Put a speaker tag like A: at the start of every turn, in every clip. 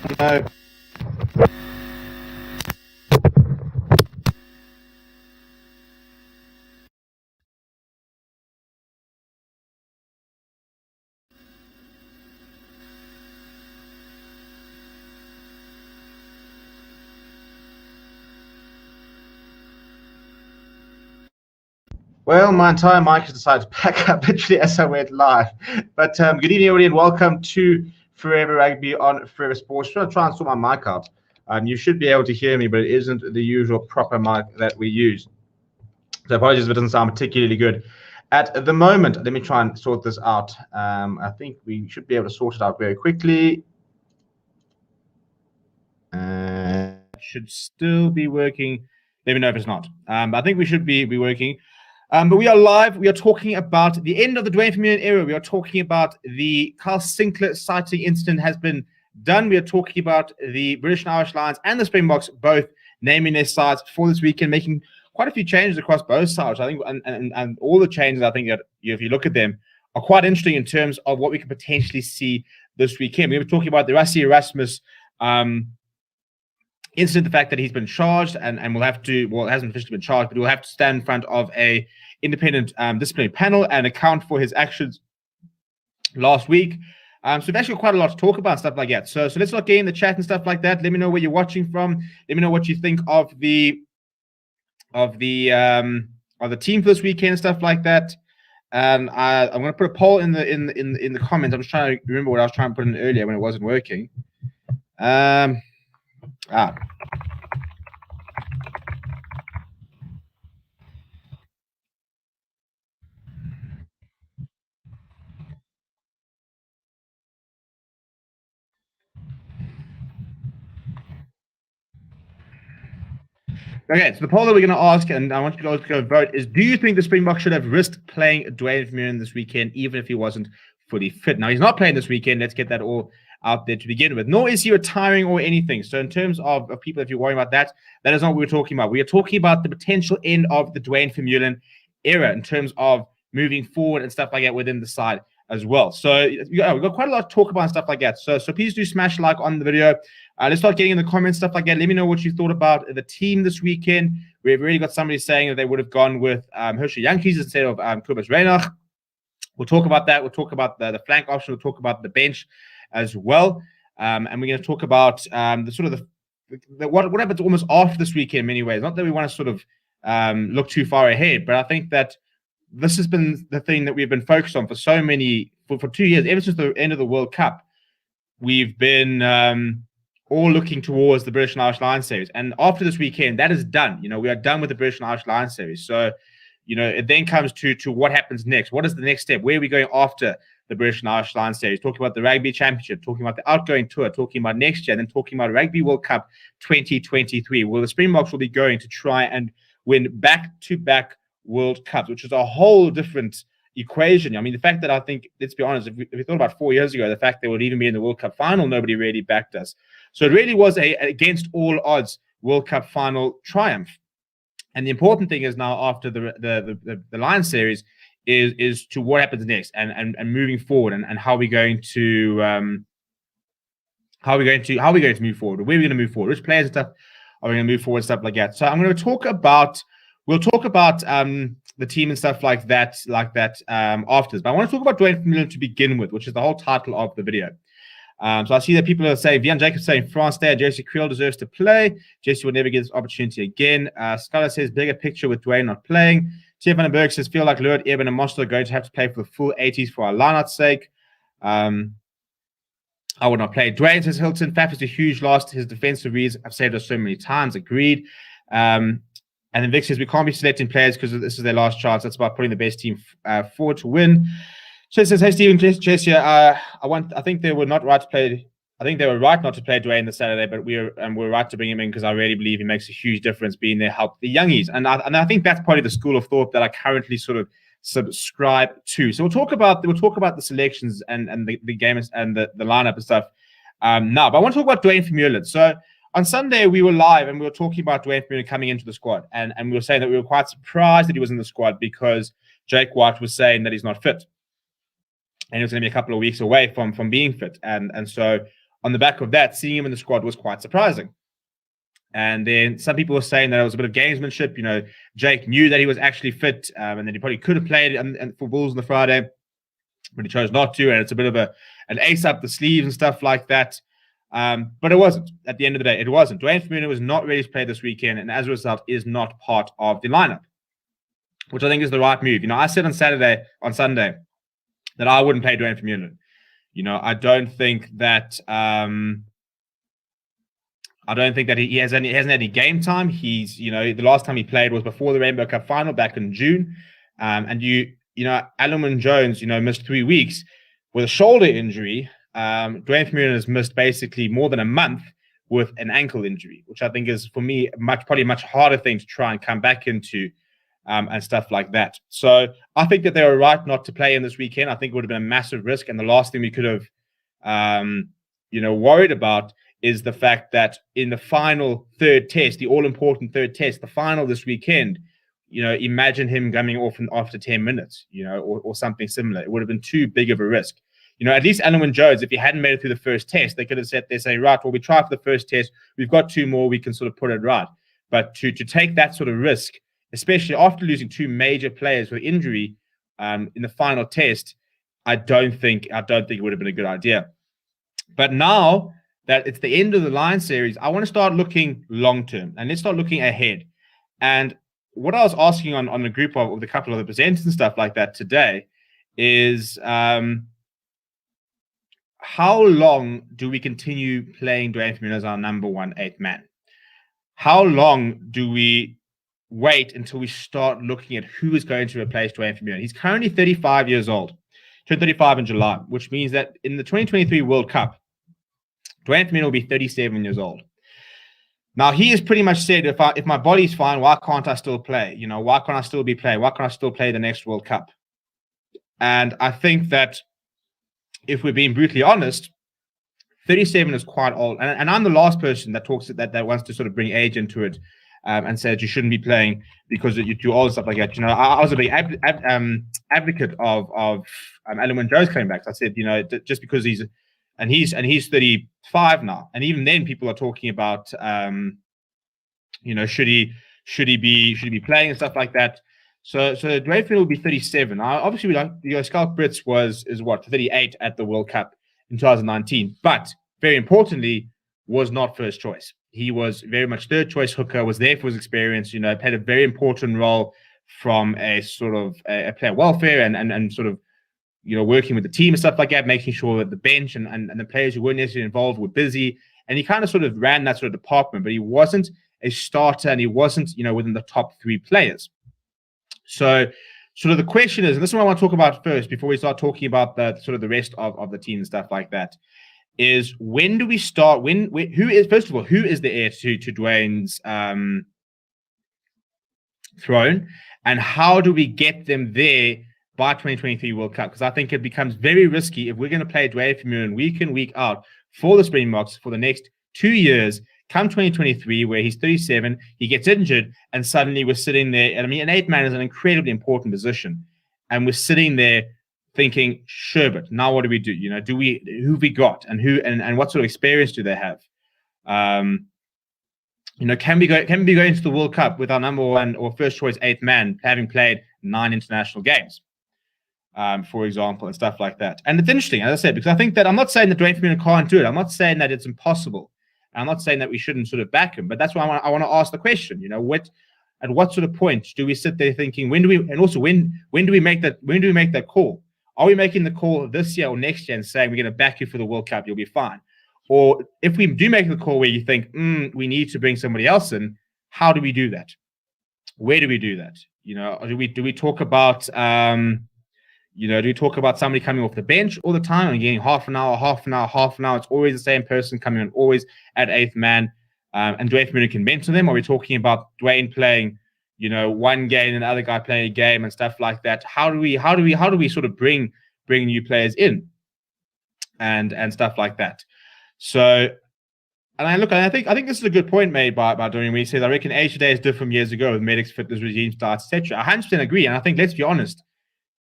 A: No. Well, my entire mic has decided to pack up literally as I went live. But good evening, everybody, and welcome to Forever Rugby on Forever Sports. I'm try and sort my mic out. You should be able to hear me, but it isn't the usual proper mic that we use. So apologies if it doesn't sound particularly good at the moment. Let me try and sort this out. I think we should be able to sort it out very quickly. Should still be working. Let me know if it's not. I think we should be working. But we are live. We are talking about the end of the Duane Vermeulen era. We are talking about the Kyle Sinckler sighting incident has been done. We are talking about the British and Irish Lions and the Springboks both naming their sides for this weekend, making quite a few changes across both sides. I think, and all the changes, I think that if you look at them, are quite interesting in terms of what we can potentially see this weekend. We were talking about the Rassie Erasmus incident, the fact that he's been charged and will have to, well, it hasn't officially been charged, but he'll have to stand in front of a independent disciplinary panel and account for his actions last week. So we've actually got quite a lot to talk about, stuff like that. So let's not get in the chat and stuff like that. Let me know where you're watching from. Let me know what you think of the team for this weekend and stuff like that. And I'm going to put a poll in the comments. I'm just trying to remember what I was trying to put in earlier when it wasn't working. Okay, so the poll that we're going to ask, and I want you guys to go vote, is do you think the Springboks should have risked playing Duane Vermeulen this weekend, even if he wasn't fully fit? Now, he's not playing this weekend. Let's get that all out there to begin with. Nor is he retiring or anything. So in terms of people, if you're worrying about that, that is not what we're talking about. We are talking about the potential end of the Duane Vermeulen era in terms of moving forward and stuff like that within the side as well. So we've got quite a lot to talk about and stuff like that. So please do smash like on the video. Let's start getting in the comments, stuff like that. Let me know what you thought about the team this weekend. We've already got somebody saying that they would have gone with Herschel Jantjies instead of Kobus Reinach. We'll talk about that. We'll talk about the flank option. We'll talk about the bench as well. And we're going to talk about the sort of what happens almost after this weekend in many ways. Not that we want to sort of look too far ahead, but I think that this has been the thing that we've been focused on for so many, for 2 years, ever since the end of the World Cup. We've been all looking towards the British and Irish Lions series. And after this weekend, that is done. We are done with the British and Irish Lions series. So, it then comes to what happens next. What is the next step? Where are we going after the British and Irish Lions series? Talking about the Rugby Championship, talking about the outgoing tour, talking about next year, and then talking about Rugby World Cup 2023. Well, the Springboks will be going to try and win back-to-back World Cups, which is a whole different equation. I mean, the fact that I think, let's be honest, if we thought about 4 years ago, the fact they would even be in the World Cup final, nobody really backed us. So it really was a against all odds World Cup final triumph. And the important thing is now after the Lions series is to what happens next and moving forward and how we're going to move forward. Where are we going to move forward? Which players and stuff are we going to move forward, stuff like that. So I'm going to talk about. We'll talk about the team and stuff like that after. But I want to talk about Duane Vermeulen to begin with, which is the whole title of the video. So I see that people are saying, Vian Jacobs saying France Day, Jesse Creel deserves to play. Jesse will never get this opportunity again. Scholar says, bigger picture with Duane not playing. Tier van den Berg says, feel like Lord, Eben and Mostel are going to have to play for the full 80s for our lineout's sake. I would not play. Duane says, Hilton, Faf is a huge loss. His defensive reads have saved us so many times. Agreed. And then Vic says, we can't be selecting players because this is their last chance. That's about putting the best team forward to win. So it says, hey, Stephen, Jesse, I think they were not right to play. I think they were right not to play Duane this Saturday, but we're right to bring him in because I really believe he makes a huge difference being there, help the youngies. And I think that's probably the school of thought that I currently sort of subscribe to. So we'll talk about the selections and the games and the lineup and stuff now. But I want to talk about Duane Vermeulen. So on Sunday, we were live and we were talking about Duane Vermeulen coming into the squad. And we were saying that we were quite surprised that he was in the squad because Jake White was saying that he's not fit. And he was going to be a couple of weeks away from being fit. And so on the back of that, seeing him in the squad was quite surprising. And then some people were saying that it was a bit of gamesmanship. Jake knew that he was actually fit, and then he probably could have played for Bulls on the Friday, but he chose not to. And it's a bit of an ace up the sleeves and stuff like that. But it wasn't. At the end of the day, it wasn't. Duane Vermeulen was not ready to play this weekend, and as a result, is not part of the lineup, which I think is the right move. I said on Sunday, that I wouldn't play Duane Vermeulen. I don't think that he hasn't had any game time. He's, the last time he played was before the Rainbow Cup final back in June. And Alun Jones, missed 3 weeks with a shoulder injury. Duane Vermeulen has missed basically more than a month with an ankle injury, which I think is, for me, probably a much harder thing to try and come back into, and stuff like that. So I think that they were right not to play him this weekend. I think it would have been a massive risk. And the last thing we could have, worried about is the fact that in the final third test, the all-important third test, the final this weekend, imagine him coming off after 10 minutes, or something similar. It would have been too big of a risk. At least Alun Jones, if he hadn't made it through the first test, they could have said, right, well, we tried for the first test. We've got 2 more. We can sort of put it right. But to take that sort of risk, especially after losing 2 major players with injury in the final test, I don't think it would have been a good idea. But now that it's the end of the Lion series, I want to start looking long-term, and let's start looking ahead. And what I was asking on the group of the couple of the presenters and stuff like that today is, how long do we continue playing Duane Vermeulen as our number 1 8th man? How long do we wait until we start looking at who is going to replace Duane Vermeulen? He's currently 35 years old, turned 35 in July, which means that in the 2023 World Cup, Duane Vermeulen will be 37 years old. Now, he has pretty much said, if my body's fine, why can't I still play? Why can't I still be playing? Why can't I still play the next World Cup? And I think that if we're being brutally honest, 37 is quite old. And I'm the last person that talks that wants to sort of bring age into it, and says you shouldn't be playing because you're too old and stuff like that. I was a big advocate of Alun Jones coming back. So I said, just because he's 35 now, and even then people are talking about, should he be playing and stuff like that. So Duane Vermeulen will be 37. Now, obviously, Schalk Brits is 38 at the World Cup in 2019, but very importantly, was not first choice. He was very much third choice hooker, was there for his experience, played a very important role from a sort of a player welfare and sort of, working with the team and stuff like that, making sure that the bench and the players who weren't necessarily involved were busy. And he kind of sort of ran that sort of department, but he wasn't a starter and he wasn't, within the top 3 players. So sort of the question is, and this is what I want to talk about first before we start talking about the sort of the rest of the team and stuff like that, is when do we start? Who is the heir to Duane's throne, and how do we get them there by 2023 World Cup? Because I think it becomes very risky if we're going to play Duane Vermeulen week in, week out for the Springboks for the next 2 years. Come 2023, where he's 37, he gets injured, and suddenly we're sitting there. And I mean, an 8 man is an incredibly important position, and we're sitting there thinking, Sherbet, now what do we do? Who've we got, and what sort of experience do they have? Can we go into the World Cup with our number 1 or first choice 8th man having played 9 international games, for example, and stuff like that? And it's interesting, as I said, because I think that I'm not saying that Duane Vermeulen can't do it. I'm not saying that it's impossible. I'm not saying that we shouldn't sort of back him, but that's why I want to ask the question. At what sort of point do we sit there thinking, when do we make that call? Are we making the call this year or next year and saying we're going to back you for the World Cup, you'll be fine? Or if we do make the call where you think we need to bring somebody else in, how do we do that? Where do we do that? Do we talk about do we talk about somebody coming off the bench all the time and getting half an hour? It's always the same person coming on, always at 8th man, and Duane Vermeulen can mentor them. Are we talking about Duane playing, one game and the other guy playing a game and stuff like that? How do we sort of bring new players in and stuff like that? So, and I think this is a good point made by Dorian when he says, I reckon age today is different from years ago with medics, fitness regime starts, etc. I 100% agree, and I think, let's be honest,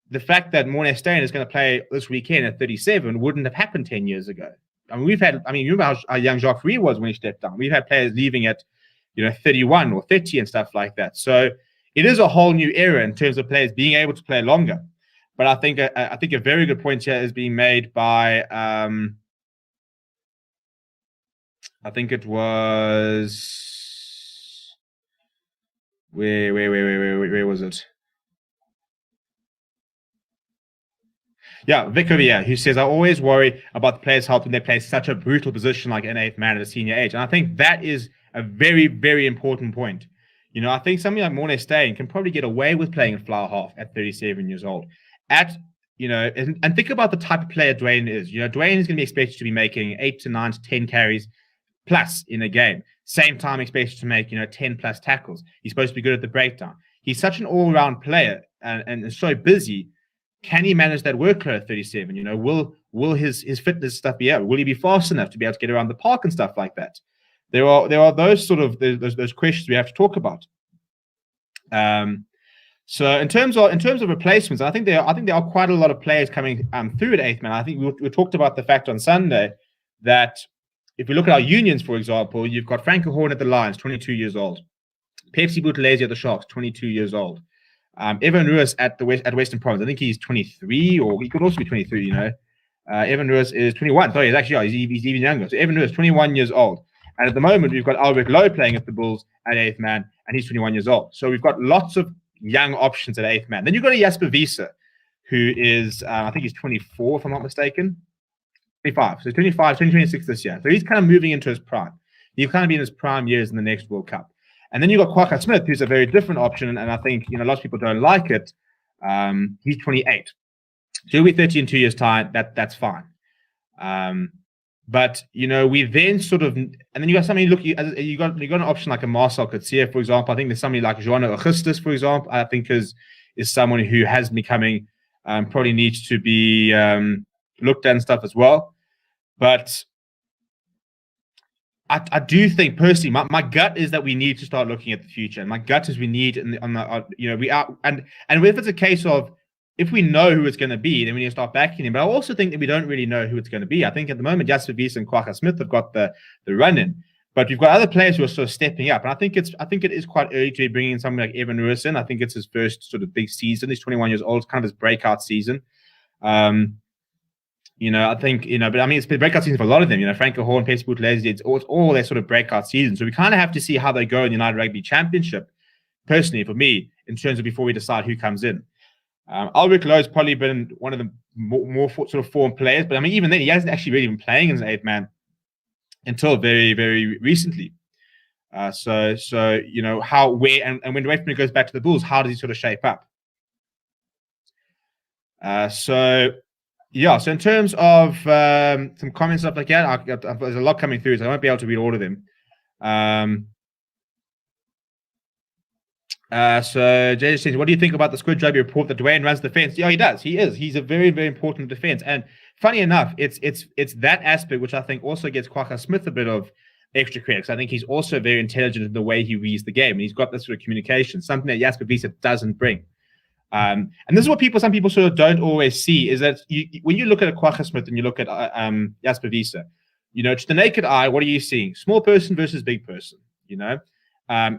A: the fact that Morné Steyn is going to play this weekend at 37 wouldn't have happened 10 years ago. I mean, you remember how young Jacques was when he stepped down. We've had players leaving at, 31 or 30 and stuff like that. So it is a whole new era in terms of players being able to play longer. But I think a very good point here is being made by, I think it was, where was it? Yeah, Vic over here, who says, I always worry about the players' health when they play such a brutal position like an eighth man at a senior age. And I think that is a very, very important point. I think somebody like Morné Steyn can probably get away with playing at flower half at 37 years old. And think about the type of player Dwayne is. Dwayne is going to be expected to be making 8 to 9 to 10 carries plus in a game. Same time expected to make, 10 plus tackles. He's supposed to be good at the breakdown. He's such an all-round player and so busy. Can he manage that workload at 37? Will his fitness stuff be out? Will he be fast enough to be able to get around the park and stuff like that? There are those sort of those questions we have to talk about. So in terms of replacements, I think there are quite a lot of players coming through at eighth man. I think we talked about the fact on Sunday that if we look at our unions, for example, you've got Franco Horn at the Lions, 22 years old. Pepsi Buthelezi at the Sharks, 22 years old. Evan Ruiz at Western Province, I think he's 23, or he could also be 23. Evan Ruiz is 21. Sorry, he's even younger. So Evan Ruiz, 21 years old. And at the moment, we've got Albert Lowe playing at the Bulls at eighth man, and he's 21 years old. So we've got lots of young options at eighth man. Then you've got a Jasper Wiese, who is, I think he's 24, if I'm not mistaken. 25. So 25, 2026 this year. So he's kind of moving into his prime. He'll kind of be in his prime years in the next World Cup. And then you've got Kwagga Smith, who's a very different option, and I think lots of people don't like it. He's 28. So he'll be 30 in 2 years' time. That's fine. But we then sort of, and then you got somebody you got an option like a Marcel Coetzee, for example. I think there's somebody like Joanna Augustus, for example. I think is someone who has becoming probably needs to be looked at and stuff as well. But I do think personally, my gut is that we need to start looking at the future. And my gut is we need, we are, and if it's a case of, if we know who it's going to be, then we need to start backing him. But I also think that we don't really know who it's going to be. I think at the moment, Jasper Wiese and Kwagga Smith have got the run in, but we've got other players who are sort of stepping up. And I think it is quite early to be bringing in somebody like Evan Ruiz in. I think it's his first sort of big season. He's 21 years old. It's kind of his breakout season. I think, but I mean, it's been breakout season for a lot of them. Franco Horn, Pepsi Buthelezi, it's all their sort of breakout season. So we kind of have to see how they go in the United Rugby Championship, personally, for me, in terms of before we decide who comes in. Albert Lowe has probably been one of the more sort of formed players, but I mean, even then, he hasn't actually really been playing as an eighth man until very, very recently. So how, where, and when Dwayne goes back to the Bulls, how does he sort of shape up? So in terms of some comments, stuff like that, there's a lot coming through, so I won't be able to read all of them. So Jay says, what do you think about the Squid Rugby report that Dwayne runs defense? Yeah, he does. He is. He's a very, very important defense. And funny enough, it's that aspect which I think also gets Kwagga Smith a bit of extra credit, because I think he's also very intelligent in the way he reads the game, and he's got this sort of communication, something that Jasper Wiese doesn't bring. And this is what some people sort of don't always see, is that when you look at a Kwagga Smith and you look at Jasper Wiese, to the naked eye, what are you seeing? Small person versus big person,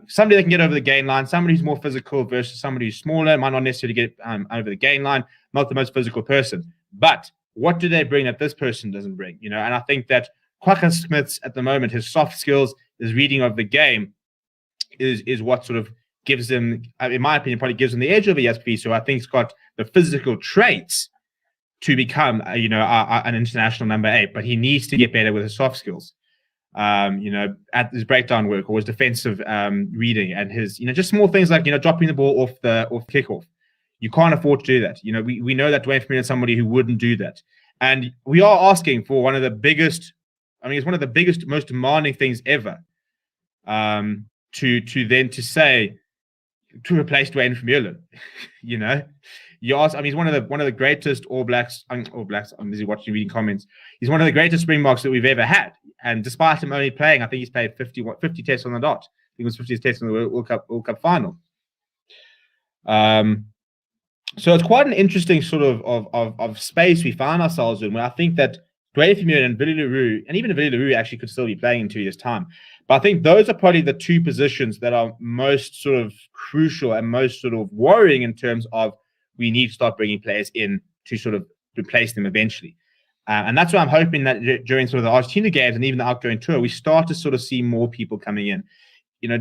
A: somebody that can get over the gain line, somebody who's more physical versus somebody who's smaller, might not necessarily get over the gain line, not the most physical person. But what do they bring that this person doesn't bring? And I think that Kwagga Smith's, at the moment, his soft skills, his reading of the game is what sort of gives him, in my opinion, probably gives him the edge over Jasper Wiese. So I think he's got the physical traits to become, an international number 8, but he needs to get better with his soft skills. At his breakdown work or his defensive reading and his, just small things like, dropping the ball off kickoff. You can't afford to do that. We know that Dwayne Vermeulen is somebody who wouldn't do that. And we are asking for one of the biggest, it's one of the biggest, most demanding things ever to say, to replace Dwayne Vermeulen. You ask, he's one of the greatest All Blacks. I'm busy reading comments. He's one of the greatest Springboks that we've ever had. And despite him only playing, I think he's played 50 tests on the dot. I think it was 50 tests in the World Cup final. So it's quite an interesting sort of space we find ourselves in, where I think that Dwayne Vermeulen and Willie Leroux, and even Willie Leroux actually could still be playing in 2 years' time. But I think those are probably the two positions that are most sort of crucial and most sort of worrying in terms of we need to start bringing players in to sort of replace them eventually. And that's why I'm hoping that during sort of the Argentina games and even the outgoing tour, we start to sort of see more people coming in.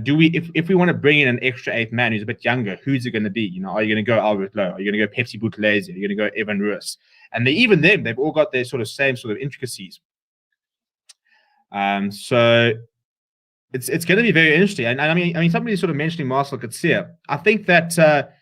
A: Do we, if we want to bring in an extra 8th man who's a bit younger, who's it going to be? Are you going to go Albert Lowe? Are you going to go Pepsi Buthelezi? Are you going to go Evan Ruiz? And they've all got their sort of same sort of intricacies. So it's going to be very interesting. And I mean, somebody sort of mentioning Marcel Coetzee. I think that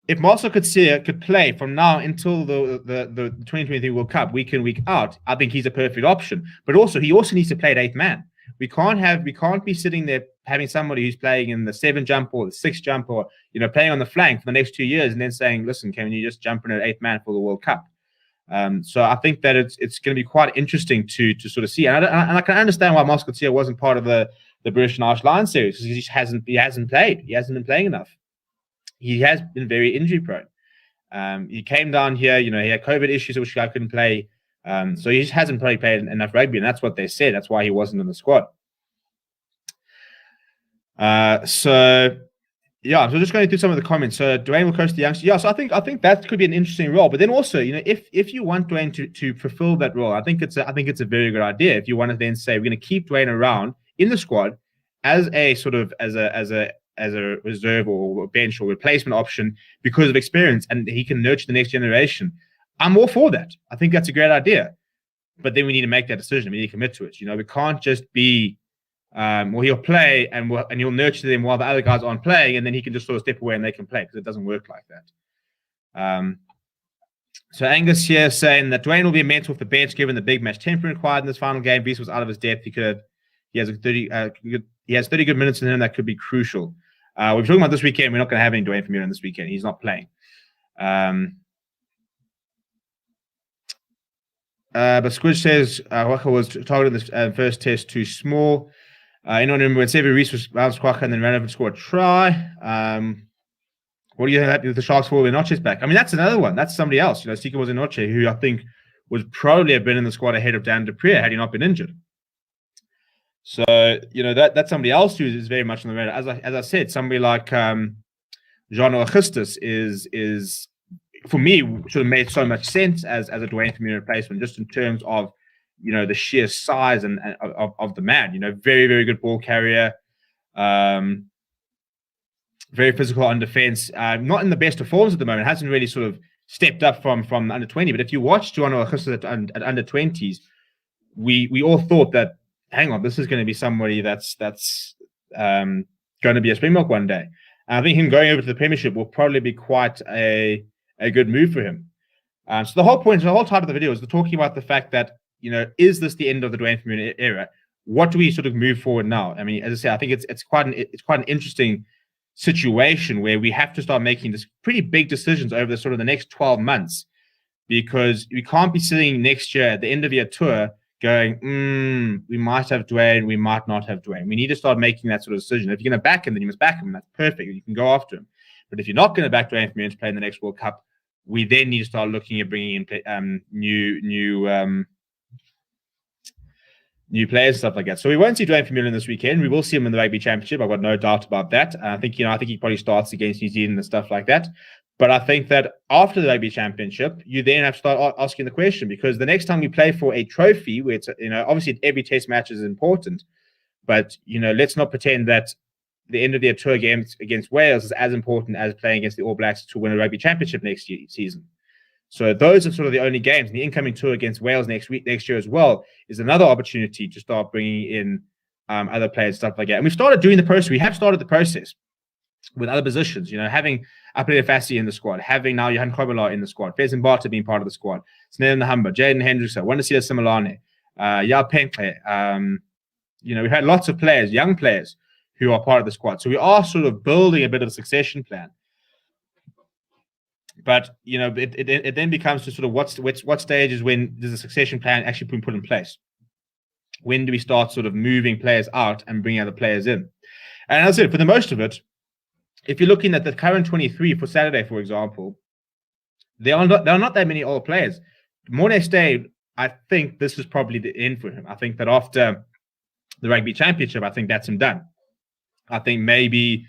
A: if Marcel Coetzee could play from now until the 2023 World Cup, week in, week out, I think he's a perfect option. But he also needs to play at 8th man. We can't be sitting there having somebody who's playing in the 7 jump or the 6 jump or playing on the flank for the next 2 years and then saying, listen, can you just jump in at 8th man for the World Cup? So I think that it's going to be quite interesting to sort of see, and I can understand why Marcel Coetzee wasn't part of the British and Irish Lions series, because he hasn't played. He hasn't been playing enough. He has been very injury prone. He came down here, he had COVID issues, which I couldn't play. So he just hasn't played enough rugby, and that's what they said. That's why he wasn't in the squad. So just going through some of the comments. So Dwayne will coach the youngsters. Yeah, so I think that could be an interesting role. But then also, if you want Dwayne to fulfill that role, I think it's a very good idea. If you want to then say we're going to keep Dwayne around in the squad as a sort of as a reserve or bench or replacement option because of experience, and he can nurture the next generation, I'm all for that. I think that's a great idea. But then we need to make that decision. We need to commit to it. We can't just be, he'll play and he'll nurture them while the other guys aren't playing, and then he can just sort of step away and they can play, because it doesn't work like that. So Angus here saying that Dwayne will be a mentor off the bench given the big match temperament required in this final game. Beast was out of his depth. He has 30 good minutes in him that could be crucial. We're talking about this weekend. We're not going to have any Dwayne Vermeulen this weekend. He's not playing. But Squidge says Waka was targeted in the first test too small. Anyone remember when Sevu Reece was bounced Waka and then ran over to score a try? What do you think with the Sharks forward Inoche's back? I mean, that's another one. That's somebody else. Sika was Inoche, who I think would probably have been in the squad ahead of Dan du Preez had he not been injured. So, that's somebody else who is very much on the radar. As I said, somebody like Jean Augustus is for me sort of made so much sense as a Dwayne Vermeulen replacement, just in terms of the sheer size and of the man. Very, very good ball carrier, very physical on defense. Not in the best of forms at the moment. Hasn't really sort of stepped up from under 20. But if you watch Jean Augustus at under 20s, we all thought that, hang on, this is going to be somebody that's going to be a Springbok one day. And I think him going over to the Premiership will probably be quite a good move for him. So the whole title of the video is talking about the fact that, is this the end of the Dwayne Vermeulen era? What do we sort of move forward now? I mean, as I say, I think it's quite an interesting situation where we have to start making this pretty big decisions over the sort of the next 12 months, because we can't be sitting next year at the end of your tour going, we might have Dwayne, we might not have Dwayne. We need to start making that sort of decision. If you're going to back him, then you must back him. That's perfect. You can go after him. But if you're not going to back Dwayne Vermeulen to play in the next World Cup, we then need to start looking at bringing in new players and stuff like that. So we won't see Dwayne Vermeulen this weekend. We will see him in the Rugby Championship. I've got no doubt about that. I think he probably starts against New Zealand and stuff like that. But I think that after the Rugby Championship, you then have to start asking the question, because the next time we play for a trophy, where it's obviously every test match is important, but let's not pretend that the end of their tour games against Wales is as important as playing against the All Blacks to win a Rugby Championship next season. So those are sort of the only games. And the incoming tour against Wales next year as well is another opportunity to start bringing in other players, stuff like that. And we've started doing the process. We have started the process with other positions, having Apelele Fassi in the squad, having now Johan Kobola in the squad, Fez Mbata being part of the squad, Snell Nahamba, Jaden Hendrickson, Wandisile Similane, Yao Penke. We've had lots of players, young players, who are part of the squad. So we are sort of building a bit of a succession plan. But, it then becomes to sort of what stage is when does the succession plan actually be put in place? When do we start sort of moving players out and bringing other players in? And as I said, for the most of it, if you're looking at the current 23 for Saturday, for example, there are not that many old players. Morné Steyn I think this is probably the end for him. I think that after the Rugby Championship, I think that's him done. I think maybe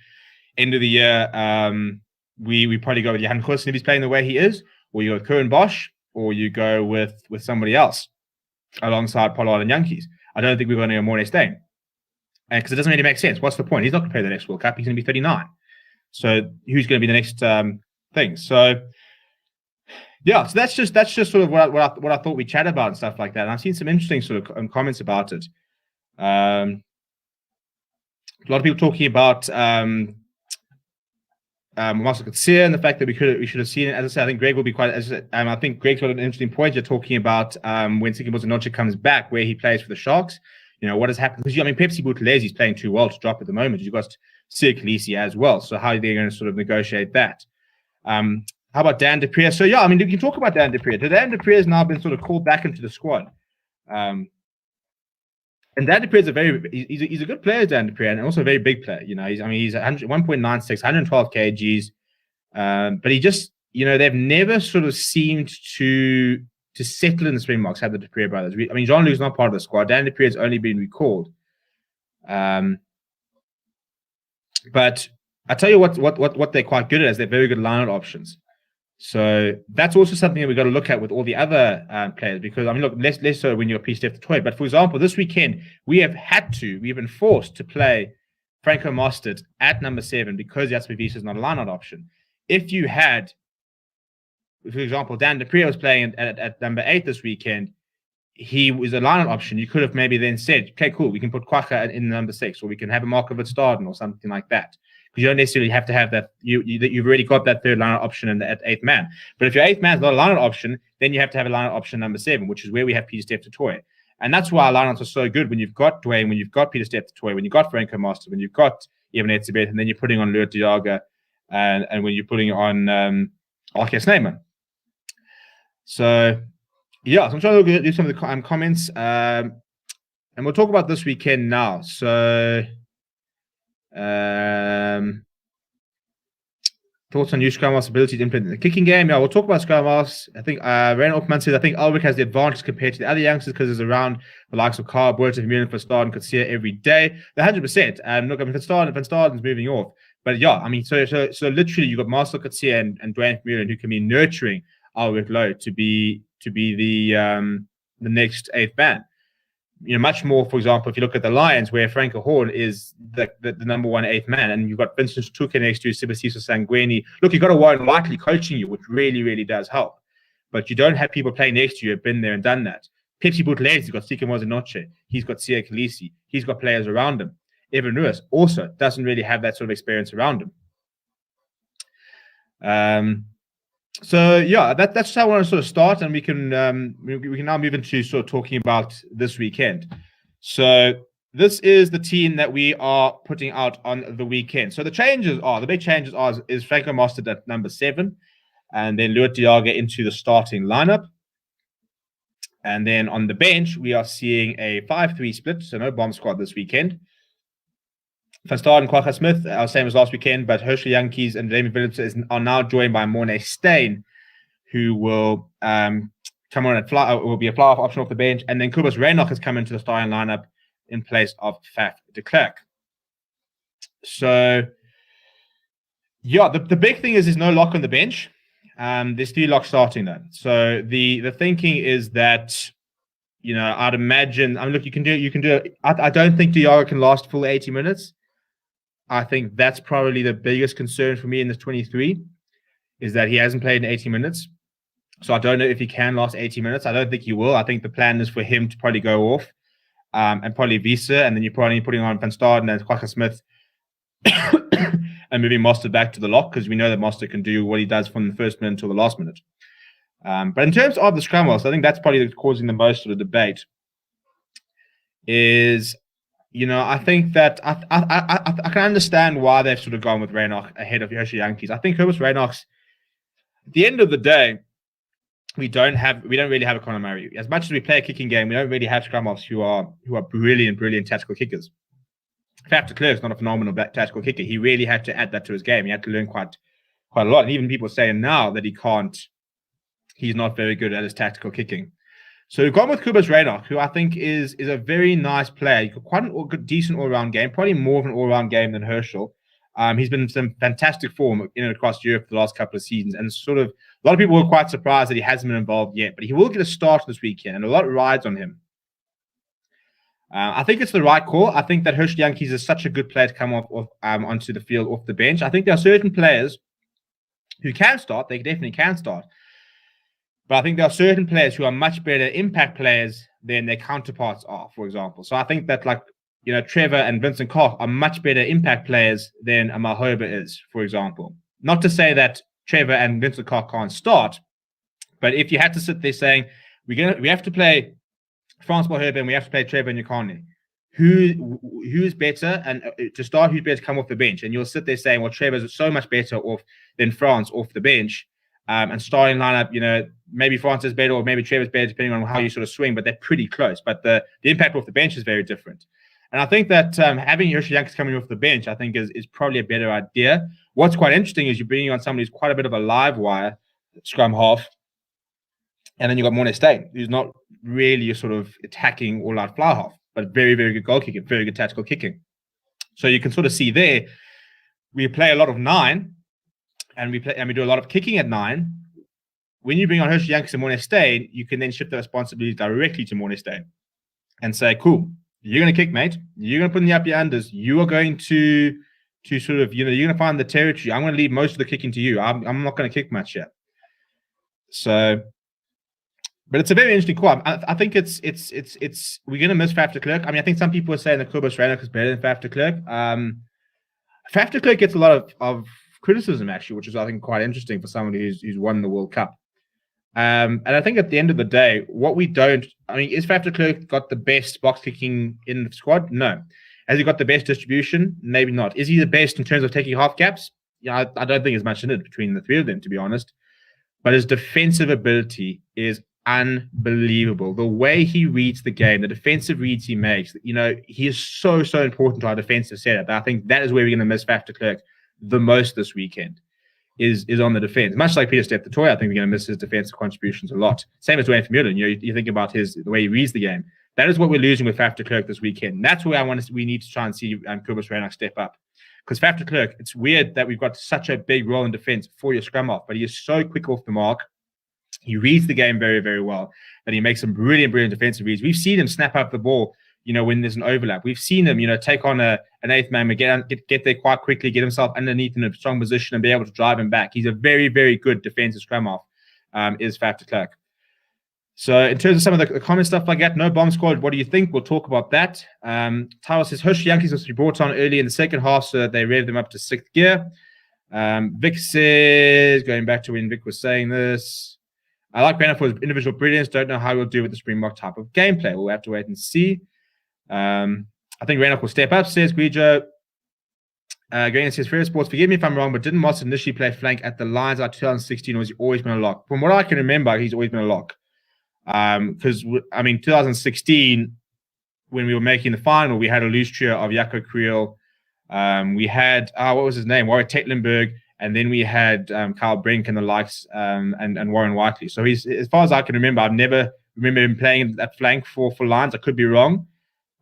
A: end of the year, we probably go with Johan Goosen if he's playing the way he is, or you go with Curran Bosch, or you go with somebody else alongside Pollard and Yankees. I don't think we're going to go Morné Steyn. And because it doesn't really make sense. What's the point? He's not going to play the next World Cup. He's going to be 39. So who's going to be the next thing? So yeah, so that's just sort of what I thought we'd chat about and stuff like that. And I've seen some interesting sort of comments about it. A lot of people talking about Marcel Coetzee and the fact that we should have seen it. As I said, I think Greg will be quite. I think Greg's got an interesting point. You're talking about when Siki Mozanoche comes back, where he plays for the Sharks. You know what has happened because Pepsi Buthelezi is playing too well to drop at the moment. You've got Siya Kolisi as well. So how are they going to sort of negotiate that? How about Dan du Preez? So yeah, I mean, you can talk about Dan du Preez. Dan du Preez has now been sort of called back into the squad. And Dan du Preez is he's a good player, Dan du Preez, and also a very big player. You know, he's 1.96, 112 kgs. But he just, they've never sort of seemed to settle in the Springboks, have the du Preez brothers. Jean-Luc's not part of the squad. Dan du Preez has only been recalled. But I tell you what they're quite good at is they're very good line-out options. So that's also something that we've got to look at with all the other players, because look, less so when you're Pieter-Steph du Toit. But for example, this weekend we've been forced to play Franco Mostert at number 7 because Jasper Wiese is not a line-out option. If you had, for example, Dan du Preez was playing at number 8 this weekend, he was a line-out option. You could have maybe then said, okay, cool, we can put Kwagga in number 6, or we can have a Marco Verstappen or something like that. Because you don't necessarily have to have that. You've already got that third line option at 8th man. But if your 8th man is not a line option, then you have to have a line option number 7, which is where we have Pieter-Steph du Toit. And that's why our lineouts are so good when you've got Dwayne, when you've got Pieter-Steph du Toit, when you've got Franco Mostert, when you've got Eben Etzebeth, and then you're putting on Lood de Jager, and when you're putting on R.K. Snyman. So, yeah, so I'm trying to do some of the comments. And we'll talk about this weekend now. So, thoughts on new Scrum ability to implement the kicking game? Yeah, we'll talk about Scrum. I think Ryan Opman says I think Ulrich has the advantage compared to the other youngsters because he's around the likes of Carl, Botha, Vermeulen, Verstappen, and Coetzee every day. The 100%. Look, Verstappen's moving off, but yeah, so literally you got Marcel Coetzee and Dwayne Vermeulen who can be nurturing Ulrich Lowe to be the next 8th man. Much more, for example, if you look at the Lions, where Franco Horn is the number 1 8th man, and you've got Vincent Tuke next to Sibusiso Sangweni. Look, you've got a Warren Whiteley coaching you, which really, really does help. But you don't have people playing next to you who have been there and done that. Pepsi Buthelezi, he's got Siki Mozanoche. He's got Siya Kolisi. He's got players around him. Evan Lewis also doesn't really have that sort of experience around him. So yeah, that's how I want to sort of start, and we can now move into sort of talking about this weekend. So this is the team that we are putting out on the weekend. So the big changes is Franco Mostert at number 7, and then Lood de Jager into the starting lineup. And then on the bench, we are seeing a 5-3 split, so no bomb squad this weekend. Van Staden and Kwagga Smith are same as last weekend, but Herschel Jantjies and Damian Phillips are now joined by Morné Steyn, who will come on at will be a fly-off option off the bench, and then Kobus Reinach has come into the starting lineup in place of Faf de Klerk. So, yeah, the big thing is there's no lock on the bench. There's 3 locks starting though. So the thinking is that, I'd imagine. Look, you can do. I don't think de Jager can last full 80 minutes. I think that's probably the biggest concern for me in this 23, is that he hasn't played in 80 minutes. So I don't know if he can last 80 minutes. I don't think he will. I think the plan is for him to probably go off and probably Wiese, and then you're probably putting on Van Staden and Kwagga Smith and moving Mostert back to the lock, because we know that Mostert can do what he does from the first minute until the last minute. But in terms of the scrum halves, I think that's probably causing the most sort of debate. Is I think that I can understand why they've sort of gone with Reinach ahead of Herschel Jantjies. I think Kobus Reinach's, at the end of the day, we don't really have a Conor Murray. As much as we play a kicking game, we don't really have scrum halves who are brilliant tactical kickers. Faf de Klerk is not a phenomenal tactical kicker. He really had to add that to his game. He had to learn quite a lot. And even people saying now that he's not very good at his tactical kicking. So we've gone with Kubas Reinach, who I think is a very nice player. Quite a decent all-round game, probably more of an all-round game than Herschel. He's been in some fantastic form in and across Europe for the last couple of seasons, and sort of a lot of people were quite surprised that he hasn't been involved yet. But he will get a start this weekend, and a lot rides on him. I think it's the right call. I think that Herschel Jantjies is such a good player to come off onto the field off the bench. I think there are certain players who can start. They definitely can start. But I think there are certain players who are much better impact players than their counterparts are, for example. So I think that, Trevor and Vincent Koch are much better impact players than a Malherbe is, for example. Not to say that Trevor and Vincent Koch can't start, but if you had to sit there saying, we have to play Frans Malherbe and we have to play Trevor Nyakane, who's better, and to start, who's better to come off the bench? And you'll sit there saying, well, Trevor's so much better off than Frans off the bench. And starting lineup, maybe Frans is better or maybe Trevor's better, depending on how you sort of swing, but they're pretty close. But the impact off the bench is very different. And I think that having Herschel Jantjies coming off the bench, I think is probably a better idea. What's quite interesting is you're bringing on somebody who's quite a bit of a live wire scrum half. And then you've got Morné Steyn, who's not really a sort of attacking all-out fly half, but very, very good goal kicking, very good tactical kicking. So you can sort of see there, we play a lot of 9, and we do a lot of kicking at 9. When you bring on Herschel Jantjies and Morné Steyn, you can then shift the responsibility directly to Morné Steyn and say, cool, you're going to kick, mate. You're going to put in the upper unders. You are going to sort of, you're going to find the territory. I'm going to leave most of the kicking to you. I'm not going to kick much yet. So, but it's a very interesting call. I think it's we're going to miss Faf de Klerk. I mean, I think some people are saying that Kubas Reinach is better than Faf de Klerk. Faf de Klerk gets a lot of criticism, actually, which is, I think, quite interesting for somebody who's won the World Cup. And I think at the end of the day, is Faf de Klerk got the best box kicking in the squad? No. Has he got the best distribution? Maybe not. Is he the best in terms of taking half gaps? Yeah, I don't think there's much in it between the three of them, to be honest. But his defensive ability is unbelievable. The way he reads the game, the defensive reads he makes, he is so, so important to our defensive setup. I think that is where we're going to miss Faf de Klerk the most this weekend, is on the defense. Much like Pieter-Steph du Toit, I think we're going to miss his defensive contributions a lot. Same as Duane Vermeulen. You think about the way he reads the game. That is what we're losing with Faf de Klerk this weekend. That's where we need to try and see Kubas Reinach step up. Because Faf de Klerk, it's weird that we've got such a big role in defense for your scrum half, but he is so quick off the mark. He reads the game very, very well, and he makes some brilliant, brilliant defensive reads. We've seen him snap up the ball, when there's an overlap. We've seen him, take on an eighth man, get there quite quickly, get himself underneath in a strong position and be able to drive him back. He's a very, very good defensive scrum half, is Faf de Klerk. So in terms of some of the common stuff like that, no bomb squad, what do you think? We'll talk about that. Tyler says Herschel Jantjies was to be brought on early in the second half, so they revved them up to 6th gear. Vic says, going back to when Vic was saying this, I like Reinach for his individual brilliance. Don't know how he'll do with the Springbok type of gameplay. We'll have to wait and see. I think Reinach will step up, says Guijo. Green says, Fair Sports, forgive me if I'm wrong, but didn't Moss initially play flank at the Lions at 2016, or has he always been a lock? From what I can remember, he's always been a lock. Because, 2016, when we were making the final, we had a loose trio of Jaco Kriel. We had, what was his name? Warwick Tecklenburg. And then we had Kyle Brink and the likes, and Warren Whiteley. So he's, as far as I can remember, I've never remember him playing that flank for Lions. I could be wrong.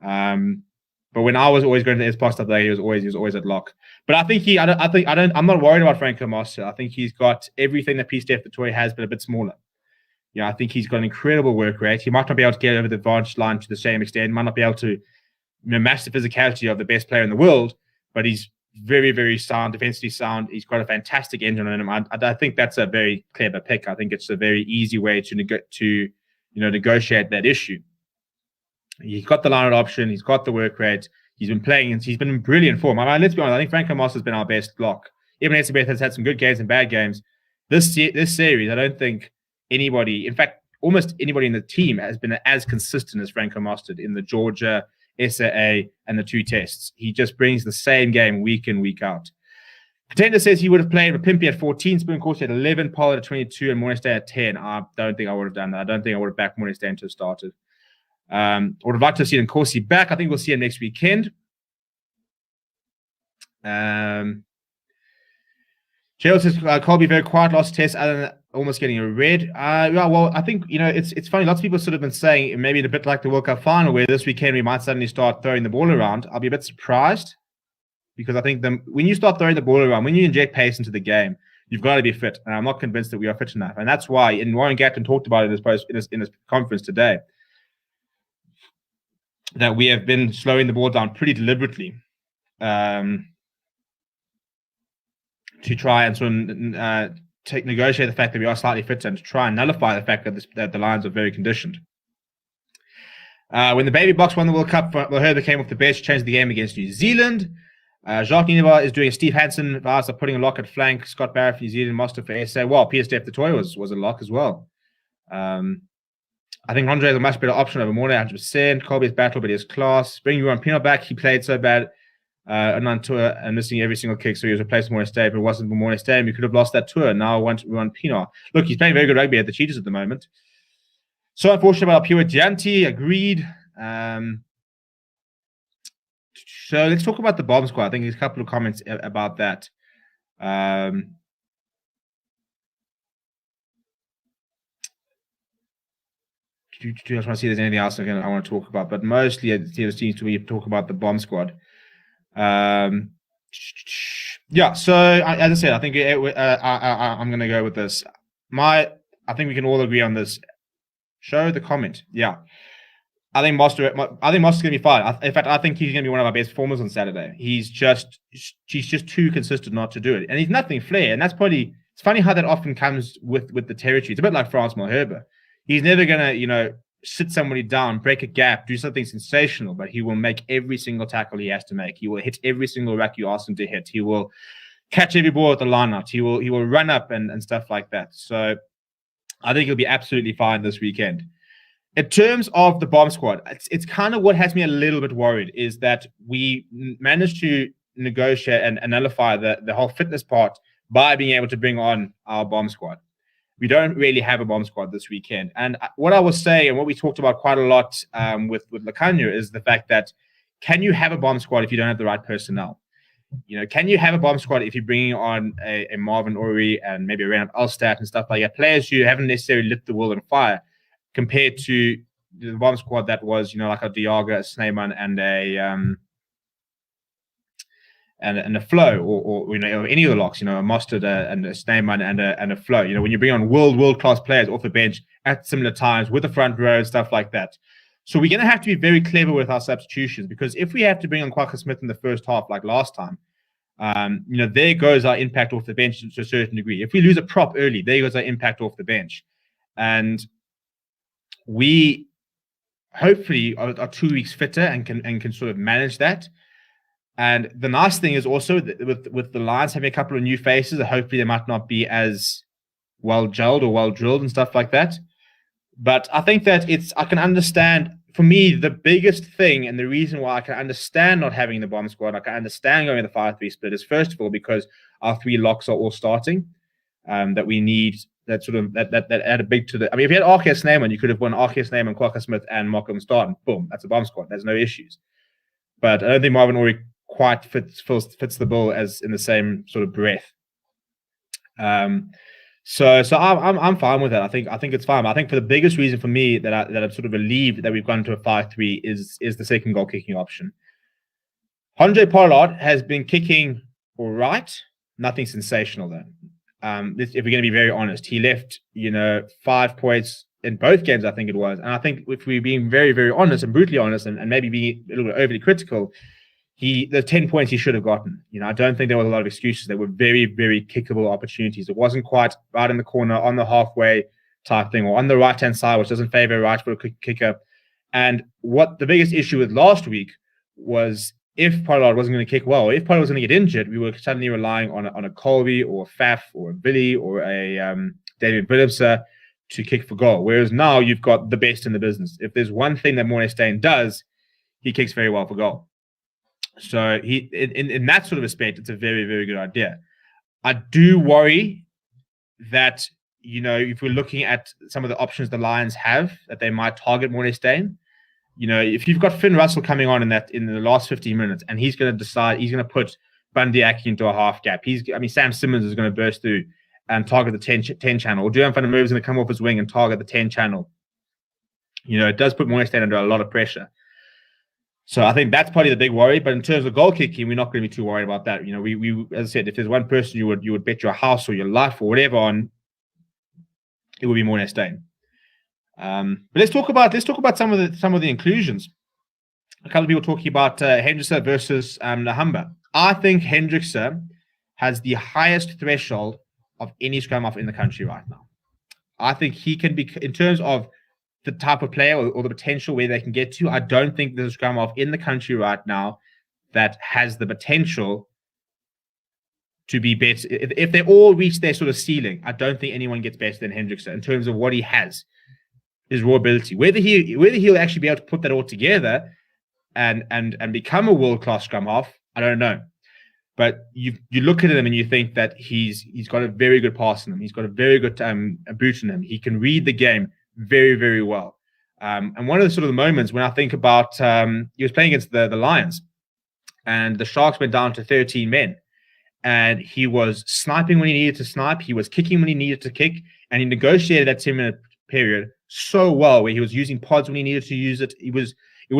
A: But when I was always going to the S-Pass stuff, he was always at lock. But I think I'm not worried about Franco Moss. I think he's got everything that Pieter-Steph du Toit has, but a bit smaller. I think he's got an incredible work rate. He might not be able to get over the advantage line to the same extent, might not be able to match the physicality of the best player in the world, but he's very, very sound, defensively sound. He's got a fantastic engine on him. I think that's a very clever pick. I think it's a very easy way to negotiate that issue. He's got the line option. He's got the work rate. He's been playing, and he's been in brilliant form. Let's be honest. I think Franco Moss has been our best lock. Even Etzebeth has had some good games and bad games. This series, I don't think anybody, in fact, almost anybody in the team has been as consistent as Franco Moss did in the Georgia, SAA, and the 2 tests. He just brings the same game week in, week out. Contender says he would have played Pimpy at 14, Spoon Corsi at 11, Pollard at 22, and Morné Steyn at 10. I don't think I would have done that. I don't think I would have backed Morné Steyn to have started. I would have liked to have seen Corsi back. I think we'll see him next weekend. James Cheryl says Colby very quiet last test, other than almost getting a red. Yeah, well, I think it's funny. Lots of people sort of been saying maybe a bit like the World Cup final, where this weekend we might suddenly start throwing the ball around. I'll be a bit surprised because I think when you start throwing the ball around, when you inject pace into the game, you've got to be fit. And I'm not convinced that we are fit enough, and that's why. And Warren Gatland talked about it in his conference today, that we have been slowing the ball down pretty deliberately. To try and sort of negotiate the fact that we are slightly fitter and to try and nullify the fact that the Lions are very conditioned. When the Baby Box won the World Cup, Malherbe came off the bench, changed the game against New Zealand. Jacques Nienaber is doing a Steve Hansen vibes of putting a lock at flank. Scott Barrett for New Zealand, Master for SA. Well, Peter Steph Toy was a lock as well. I think Andre is a much better option over Mornay, 100%. Colby's battle, but he has class. Bring Ruan Pienaar back. He played so bad on tour and missing every single kick, so he was replaced with Mornay Stadium. If it wasn't for Mornay Stadium, we could have lost that tour. Now I want Ruan Pienaar. Look, he's playing very good rugby at the Cheetahs at the moment. So unfortunate about Pure Gianti. Agreed. So let's talk about the bomb squad. I think there's a couple of comments about that. I just want to see if there's anything else I want to talk about, but mostly it seems to me talk about the bomb squad. Yeah. So as I said, I think I'm going to go with this. I think we can all agree on this. Show the comment. Yeah. I think Master's going to be fine. In fact, I think he's going to be one of our best performers on Saturday. He's just too consistent not to do it, and he's nothing flair. And that's probably, it's funny how that often comes with the territory. It's a bit like Frans Malherbe. He's never going to sit somebody down, break a gap, do something sensational, but he will make every single tackle he has to make. He will hit every single rack you ask him to hit. He will catch every ball at the line out. He will run up and stuff like that. So I think he'll be absolutely fine this weekend. In terms of the bomb squad, it's kind of what has me a little bit worried is that we managed to negotiate and nullify the whole fitness part by being able to bring on our bomb squad. We don't really have a bomb squad this weekend. And what I was saying and what we talked about quite a lot with Lacagna is the fact that can you have a bomb squad if you don't have the right personnel? Can you have a bomb squad if you're bringing on a Marvin Orie and maybe a Reinhard Alstad and stuff like that, players who haven't necessarily lit the world on fire, compared to the bomb squad that was, like a Diaga, a Snyman, and a Flow, or any of the locks, a Mostert and a Snyman and a Flow. When you bring on world class players off the bench at similar times with the front row and stuff like that. So we're going to have to be very clever with our substitutions, because if we have to bring on Kwagga Smith in the first half like last time, there goes our impact off the bench to a certain degree. If we lose a prop early, there goes our impact off the bench. And we hopefully are 2 weeks fitter and can sort of manage that. And the nice thing is also that with the Lions having a couple of new faces, hopefully they might not be as well gelled or well drilled and stuff like that. But I think that I can understand, for me, the biggest thing and the reason why I can understand not having the bomb squad, I can understand going the 5-3 split, is first of all because our 3 locks are all starting, that we need. That sort of that added big to the. I mean, if you had RKS Snyman, you could have won RKS Snyman, Kwagga Smith, and Markham starting. Boom, that's a bomb squad. There's no issues. But I don't think Marvin Orie quite fits the bill as in the same sort of breath. So I'm fine with that. I think it's fine. I think for the biggest reason for me that I'm sort of relieved that we've gone to a 5-3 is the second goal kicking option. Andre Pollard has been kicking all right. Nothing sensational though. If we're going to be very honest, he left, 5 points in both games, I think it was. And I think if we're being very, very honest and brutally honest and maybe being a little bit overly critical, the 10 points he should have gotten. I don't think there was a lot of excuses. There were very, very kickable opportunities. It wasn't quite right in the corner, on the halfway type thing, or on the right-hand side, which doesn't favor right-footed kicker. And what the biggest issue with last week was, if Pollard wasn't going to kick well, if Pollard was going to get injured, we were suddenly relying on a Colby or a Faf or a Billy or a David Willemse to kick for goal. Whereas now you've got the best in the business. If there's one thing that Mornay Steyn does, he kicks very well for goal. So he, in that sort of respect, it's a very, very good idea. I do worry that, if we're looking at some of the options the Lions have, that they might target Mornay Steyn. If you've got Finn Russell coming on in the last 15 minutes, and he's going to decide he's going to put Bundy Aki into a half gap. Sam Simmons is going to burst through and target the 10 channel. Or Duran van der Merwe is going to come off his wing and target the 10 channel. It does put Moyes under a lot of pressure. So I think that's probably the big worry. But in terms of goal kicking, we're not going to be too worried about that. We as I said, if there's one person you would bet your house or your life or whatever on, it would be Moyes Steyn. But let's talk about some of the inclusions. A couple of people talking about Hendrickse versus Nahamba. I think Hendrickse has the highest threshold of any scrum half in the country right now. I think he can be, in terms of the type of player or the potential where they can get to, I don't think there's a scrum half in the country right now that has the potential to be better. If they all reach their sort of ceiling, I don't think anyone gets better than Hendrickse in terms of what he has, his raw ability. Whether he'll actually be able to put that all together and become a world-class scrum half, I don't know. But you look at him and you think that he's got a very good pass in him. He's got a very good boot in him. He can read the game very, very well. And one of the sort of the moments when I think about he was playing against the Lions, and the Sharks went down to 13 men, and he was sniping when he needed to snipe. He was kicking when he needed to kick, and he negotiated that 10-minute period so well, where he was using pods when he needed to use it. It was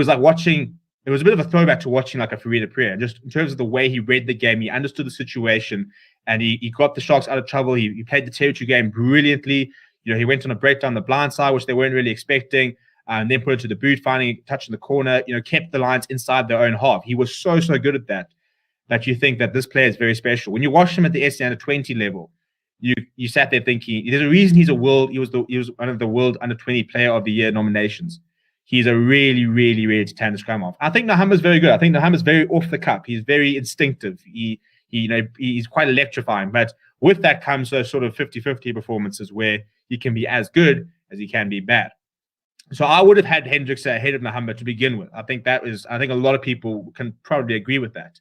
A: like watching. It was a bit of a throwback to watching like a Farida Prayer, just in terms of the way he read the game. He understood the situation, and he got the Sharks out of trouble. He played the territory game brilliantly. He went on a breakdown the blind side, which they weren't really expecting, and then put it to the boot, finding a touch in the corner. Kept the Lions inside their own half. He was so good at that you think that this player is very special. When you watch him at the SA under-20 level, you sat there thinking there's a reason he was one of the World Under-20 Player of the Year nominations. He's a really, really, really talented scrum half. I think Nahamba's very good. I think Nahamba's very off the cup. He's very instinctive. He's quite electrifying. But with that comes those sort of 50-50 performances where he can be as good as he can be bad. So I would have had Hendrickse ahead of Nahamba to begin with. I think a lot of people can probably agree with that.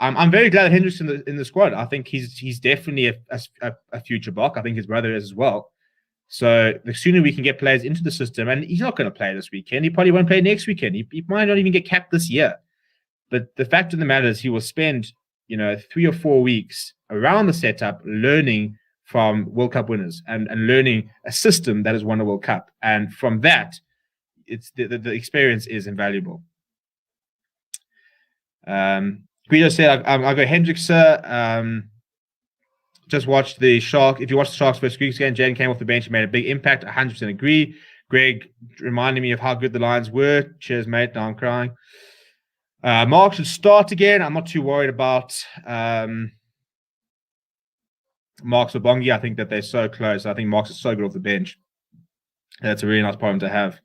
A: I'm very glad that Hendrickse in the squad. I think he's definitely a future block. I think his brother is as well. So the sooner we can get players into the system, and he's not going to play this weekend. He probably won't play next weekend. He might not even get capped this year. But the fact of the matter is he will spend 3 or 4 weeks around the setup learning from World Cup winners and learning a system that has won a World Cup. And from that, it's the experience is invaluable. Guido said, I'll go Hendrickse. Just watched the Sharks. If you watch the Sharks versus Greeks game, Jaden came off the bench and made a big impact. 100% agree. Greg reminded me of how good the Lions were. Cheers, mate. Now I'm crying. Mark should start again. I'm not too worried about Marks or Bongi. I think that they're so close. I think Marks is so good off the bench. That's a really nice problem to have.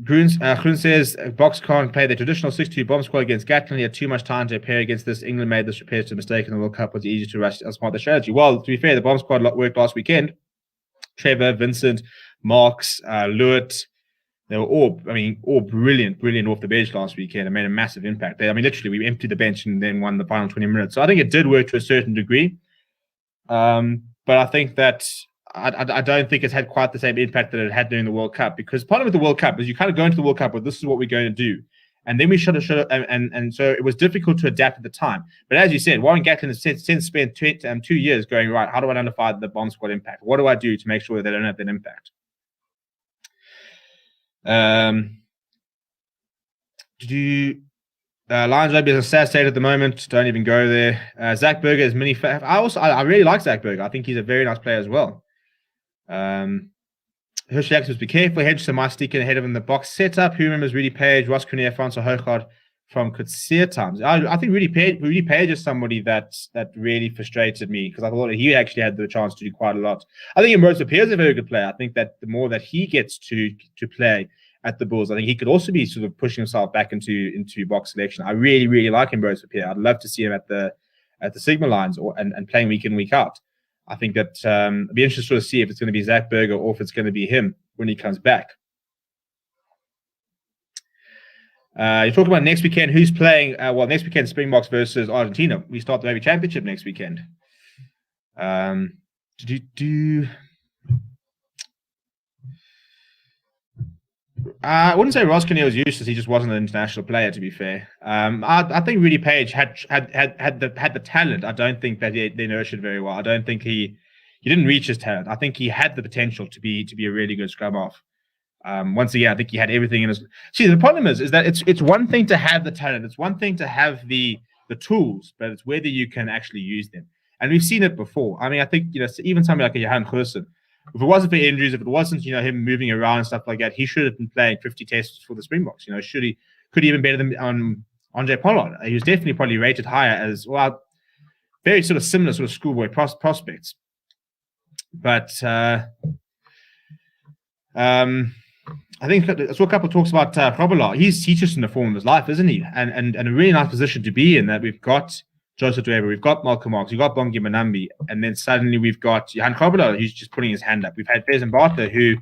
A: Groen says Box can't play the traditional 6-2 bomb squad against Gatland. He had too much time to prepare against this. England made this repetitive mistake in the World Cup. Was easy to rush as part of the strategy. Well, to be fair, the bomb squad worked last weekend. Trevor, Vincent, Marks, Lewitt, they were all brilliant off the bench last weekend and made a massive impact. Literally, we emptied the bench and then won the final 20 minutes. So I think it did work to a certain degree. But I think that I don't think it's had quite the same impact that it had during the World Cup, because part of the World Cup is you kind of go into the World Cup with this is what we're going to do. And then we should have, and so it was difficult to adapt at the time. But as you said, Warren Gatland has since spent 2 years going, right, how do I nullify the bomb squad impact? What do I do to make sure that they don't have that impact? Lions Rugby is a sad state at the moment. Don't even go there. Zach Berger is mini. I really like Zach Berger. I think he's a very nice player as well. Herschel Jackson, be careful. Henderson might sneak in ahead of him in the box setup. Who remembers Rudy Page, Ross Cornier, Francois Hougaard from Coetzee times? I think Rudy Page is somebody that really frustrated me, because I thought that he actually had the chance to do quite a lot. I think Ambrose Pierre is a very good player. I think that the more that he gets to play at the Bulls, I think he could also be sort of pushing himself back into box selection. I really, really like Ambrose Pierre. I'd love to see him at the Sigma lines and playing week in, week out. I think that it'd be interesting to sort of see if it's going to be Zach Berger or if it's going to be him when he comes back. You're talking about next weekend. Who's playing? Next weekend, Springboks versus Argentina. We start the Rugby Championship next weekend. I wouldn't say Ross Kinnear was useless. He just wasn't an international player, to be fair. I think Rudy Page had the talent. I don't think that they nurtured very well. I don't think he didn't reach his talent. I think he had the potential to be a really good scrum half. Once again, I think he had everything in his. See, the problem is that it's one thing to have the talent. It's one thing to have the tools, but it's whether you can actually use them. And we've seen it before. I mean, I think even something like a Johan Goosen, if it wasn't for injuries, if it wasn't him moving around and stuff like that, he should have been playing 50 tests for the Springboks. Could he have been better than Andre Pollard? He was definitely probably rated higher as well. Very sort of similar sort of schoolboy prospects, but I think I saw a couple of talks about Grobelaar. He's just in the form of his life, isn't he? And a really nice position to be in, that we've got Joseph Dweba, we've got Malcolm Marx, we've got Bongi Manambi, and then suddenly we've got Johan Grobelaar, who's just putting his hand up. We've had Fez Mbatha, who,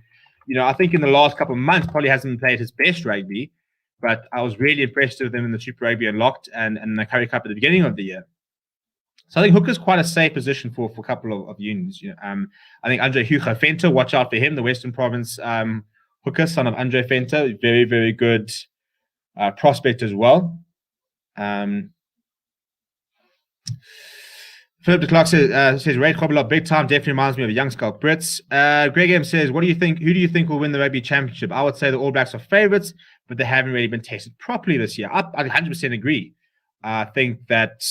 A: I think in the last couple of months probably hasn't played his best rugby, but I was really impressed with him in the Super Rugby Unlocked and the Currie Cup at the beginning of the year. So I think hooker's quite a safe position for a couple of unions. I think Andre Hugo Venter, watch out for him, the Western Province hooker, son of Andre Venter, very, very good prospect as well. Philip de Klerk says Ray Grobelaar big time, definitely reminds me of a young Schalk Brits. Greg M says, what do you think? Who do you think will win the rugby championship? I would say the All Blacks are favourites, but they haven't really been tested properly this year. I 100% agree. I think that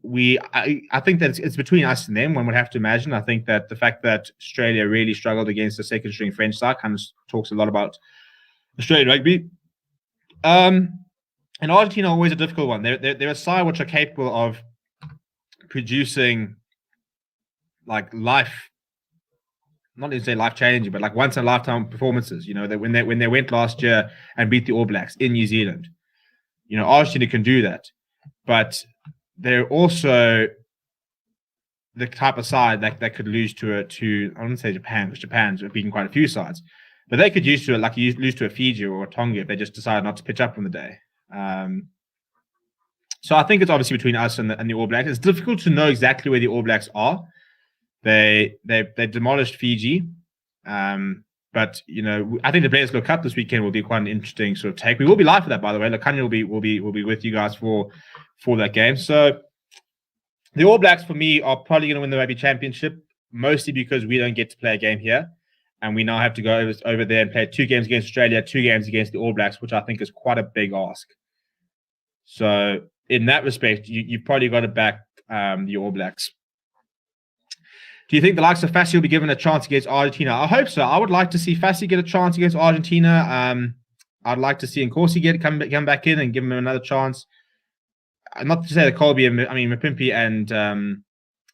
A: I think that it's between us and them, one would have to imagine. I think that the fact that Australia really struggled against the second string French side kind of talks a lot about Australian rugby. And Argentina are always a difficult one. They're a side which are capable of producing like not to say life changing, but like once in a lifetime performances. That when they went last year and beat the All Blacks in New Zealand, Argentina can do that, but they're also the type of side that could lose to I wouldn't say Japan, because Japan's beaten quite a few sides, but they could lose to it, like you lose to a Fiji or a Tonga if they just decide not to pitch up on the day. So I think it's obviously between us and the All Blacks. It's difficult to know exactly where the All Blacks are. They demolished Fiji, but I think the Players World Cup this weekend will be quite an interesting sort of take. We will be live for that, by the way. Lukhanyo will be with you guys for that game. So the All Blacks for me are probably going to win the rugby championship, mostly because we don't get to play a game here, and we now have to go over there and play 2 games against Australia, 2 games against the All Blacks, which I think is quite a big ask. So in that respect, you've probably got to back the All Blacks. Do you think the likes of Fassi will be given a chance against Argentina? I hope so. I would like to see Fassi get a chance against Argentina. I'd like to see Nkosi come back in and give him another chance. Not to say that Mapimpi and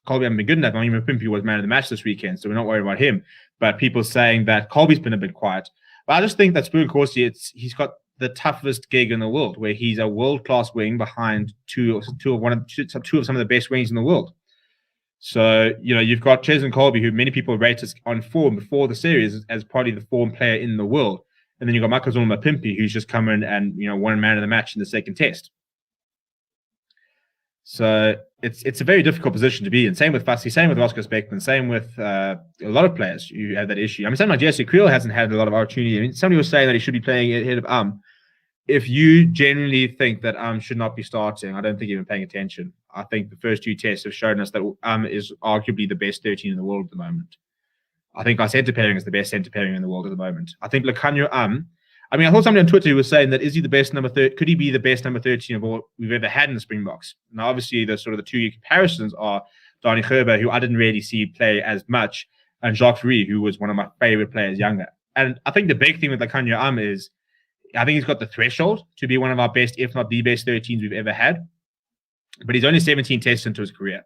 A: Colby haven't been good enough. Mapimpi was man of the match this weekend, so we're not worried about him. But people saying that Colby's been a bit quiet. But I just think that Spoon Nkosi, he's got the toughest gig in the world, where he's a world-class wing behind two of some of the best wings in the world. So, you've got Cheslin Colby, who many people rate as on form before the series as probably the form player in the world. And then you've got Makazole Mapimpi, who's just come in and, won man of the match in the second test. So it's a very difficult position to be in. Same with Fassi, same with Oscar Speckman, same with a lot of players who have that issue. Something like Jesse Creel hasn't had a lot of opportunity. Somebody was saying that he should be playing ahead of If you genuinely think that should not be starting, I don't think you've been paying attention. I think the first 2 tests have shown us that is arguably the best 13 in the world at the moment. I think our centre pairing is the best centre pairing in the world at the moment. I think Lukhanyo I saw somebody on Twitter who was saying that is he the best number 30? Could he be the best number 13 of all we've ever had in the Springboks? Now, obviously, the sort of the 2 comparisons are Donny Gerber, who I didn't really see play as much, and Jacques Fourie, who was one of my favorite players younger. And I think the big thing with Lukhanyo is I think he's got the threshold to be one of our best, if not the best 13s we've ever had. But he's only 17 tests into his career.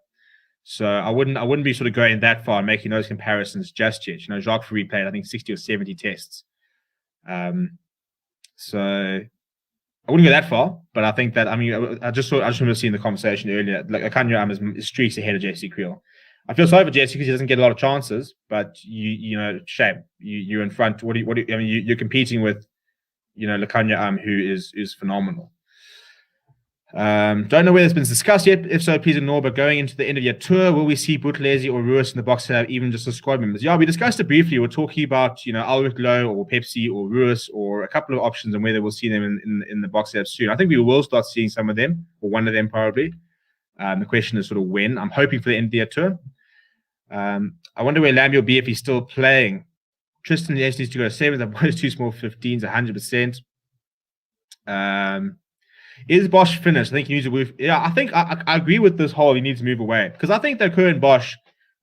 A: So I wouldn't be sort of going that far and making those comparisons just yet. Jacques Fourie played, I think, 60 or 70 tests. So I wouldn't go that far, but I think that I just remember seeing the conversation earlier. Like Lukhanyo is streaks ahead of Jesse Creel. I feel sorry for Jesse because he doesn't get a lot of chances, but shame. You're in front. You're competing with Lukhanyo who is phenomenal. Don't know whether it's been discussed yet. If so, please ignore. But going into the end of your tour, will we see Buthelezi or Ruiz in the box to have even just as squad members? Yeah, we discussed it briefly. We're talking about, Albert Lowe or Pepsi or Ruiz or a couple of options and whether we'll see them in the box to soon. I think we will start seeing some of them, or one of them probably. The question is sort of when. I'm hoping for the end of the tour. I wonder where Lambie will be if he's still playing. Tristan Yates needs to go to 7s. I've got his 2 small 15s, 100%. Is Bosch finished? I think he needs to move. Yeah, I think I agree with this whole he needs to move away. Because I think that Curran Bosch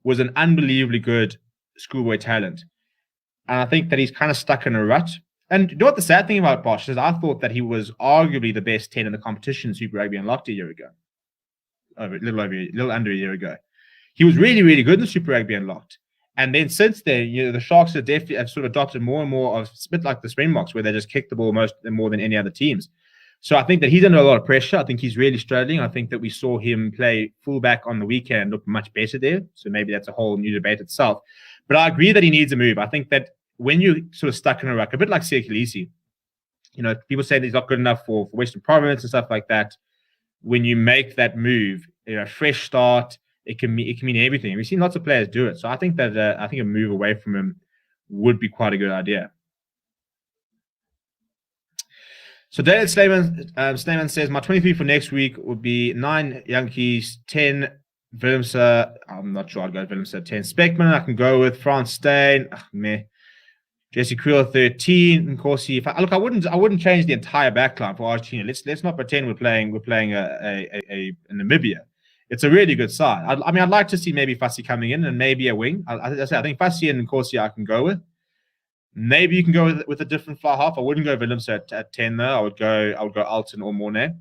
A: was an unbelievably good schoolboy talent. And I think that he's kind of stuck in a rut. And you know what the sad thing about Bosch is? I thought that he was arguably the best 10 in the competition in Super Rugby Unlocked a year ago. A little under a year ago. He was really, really good in the Super Rugby Unlocked. And then since then, the Sharks have definitely sort of adopted more and more of a bit like the Springboks, where they just kick the ball more than any other teams. So I think that he's under a lot of pressure. I think he's really struggling. I think that we saw him play fullback on the weekend, look much better there. So maybe that's a whole new debate itself. But I agree that he needs a move. I think that when you're sort of stuck in a ruck, a bit like Siya Kolisi, people say that he's not good enough for Western Province and stuff like that. When you make that move, a fresh start, it can mean everything. We've seen lots of players do it. So I think that a move away from him would be quite a good idea. So David Slayman says, my 23 for next week would be 9 Yankees, 10 Willemse. I'm not sure I'd go Willemse. 10 Speckman. I can go with Frans Steyn. Jesse Creel 13. Nkosi. I wouldn't change the entire backline for Argentina. Let's not pretend we're playing a Namibia. It's a really good side. I'd like to see maybe Fassi coming in and maybe a wing. I think Fassi and Nkosi I can go with. Maybe you can go with a different fly half. I wouldn't go Willemse at 10 though. I would go Alton or Mornay.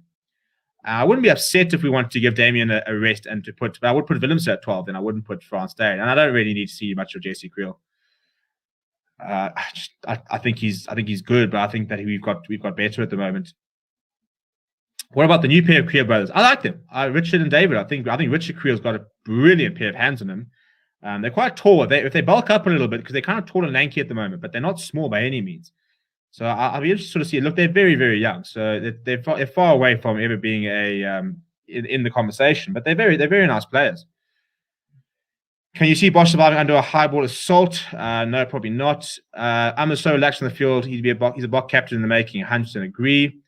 A: I wouldn't be upset if we wanted to give Damien a rest and but I would put Willemse at 12. Then I wouldn't put Frans Steyn. And I don't really need to see much of Jesse Creel. I think he's good, but I think that we've got better at the moment. What about the new pair of Creel brothers? I like them. Richard and David. I think Richard Creel's got a brilliant pair of hands on him. They're quite tall. If they bulk up a little bit, because they're kind of tall and lanky at the moment, but they're not small by any means. So I'll be interested to see it. Look, they're very, very young, so they're far away from ever being in the conversation. But they're very nice players. Can you see Bosch surviving under a high ball assault? No, probably not. I'm so relaxed on the field. He's a Bok captain in the making. 100% agree.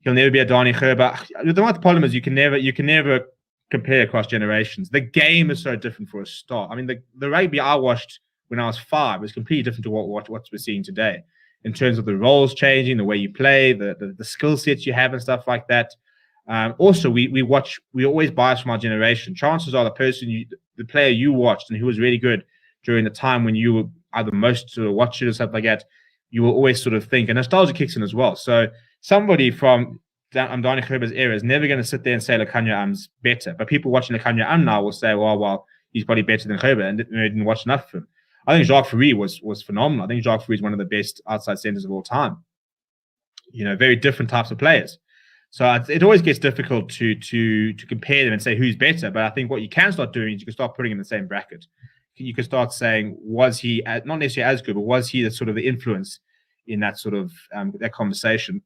A: He'll never be a Dani Gerber. The problem is you can never compare across generations. The game is so different for a start. I mean, the rugby I watched when I was 5 was completely different to what we're seeing today, in terms of the roles changing, the way you play, the skill sets you have and stuff like that. Also, we always bias from our generation. Chances are the player you watched and who was really good during the time when you were either most sort of watch it or something like that, you will always sort of think, and nostalgia kicks in as well. So somebody from Dani Gerber's era is never going to sit there and say Lukhanyo Am's better. But people watching Lukhanyo Am now will say, well, he's probably better than Gerber, and didn't watch enough of him. I think Jacques Fourie was phenomenal. I think Jacques Fourie is one of the best outside centers of all time. Very different types of players. So it always gets difficult to compare them and say who's better. But I think what you can start doing is you can start putting him in the same bracket. You can start saying, was he not necessarily as good, but was he the sort of the influence in that sort of that conversation?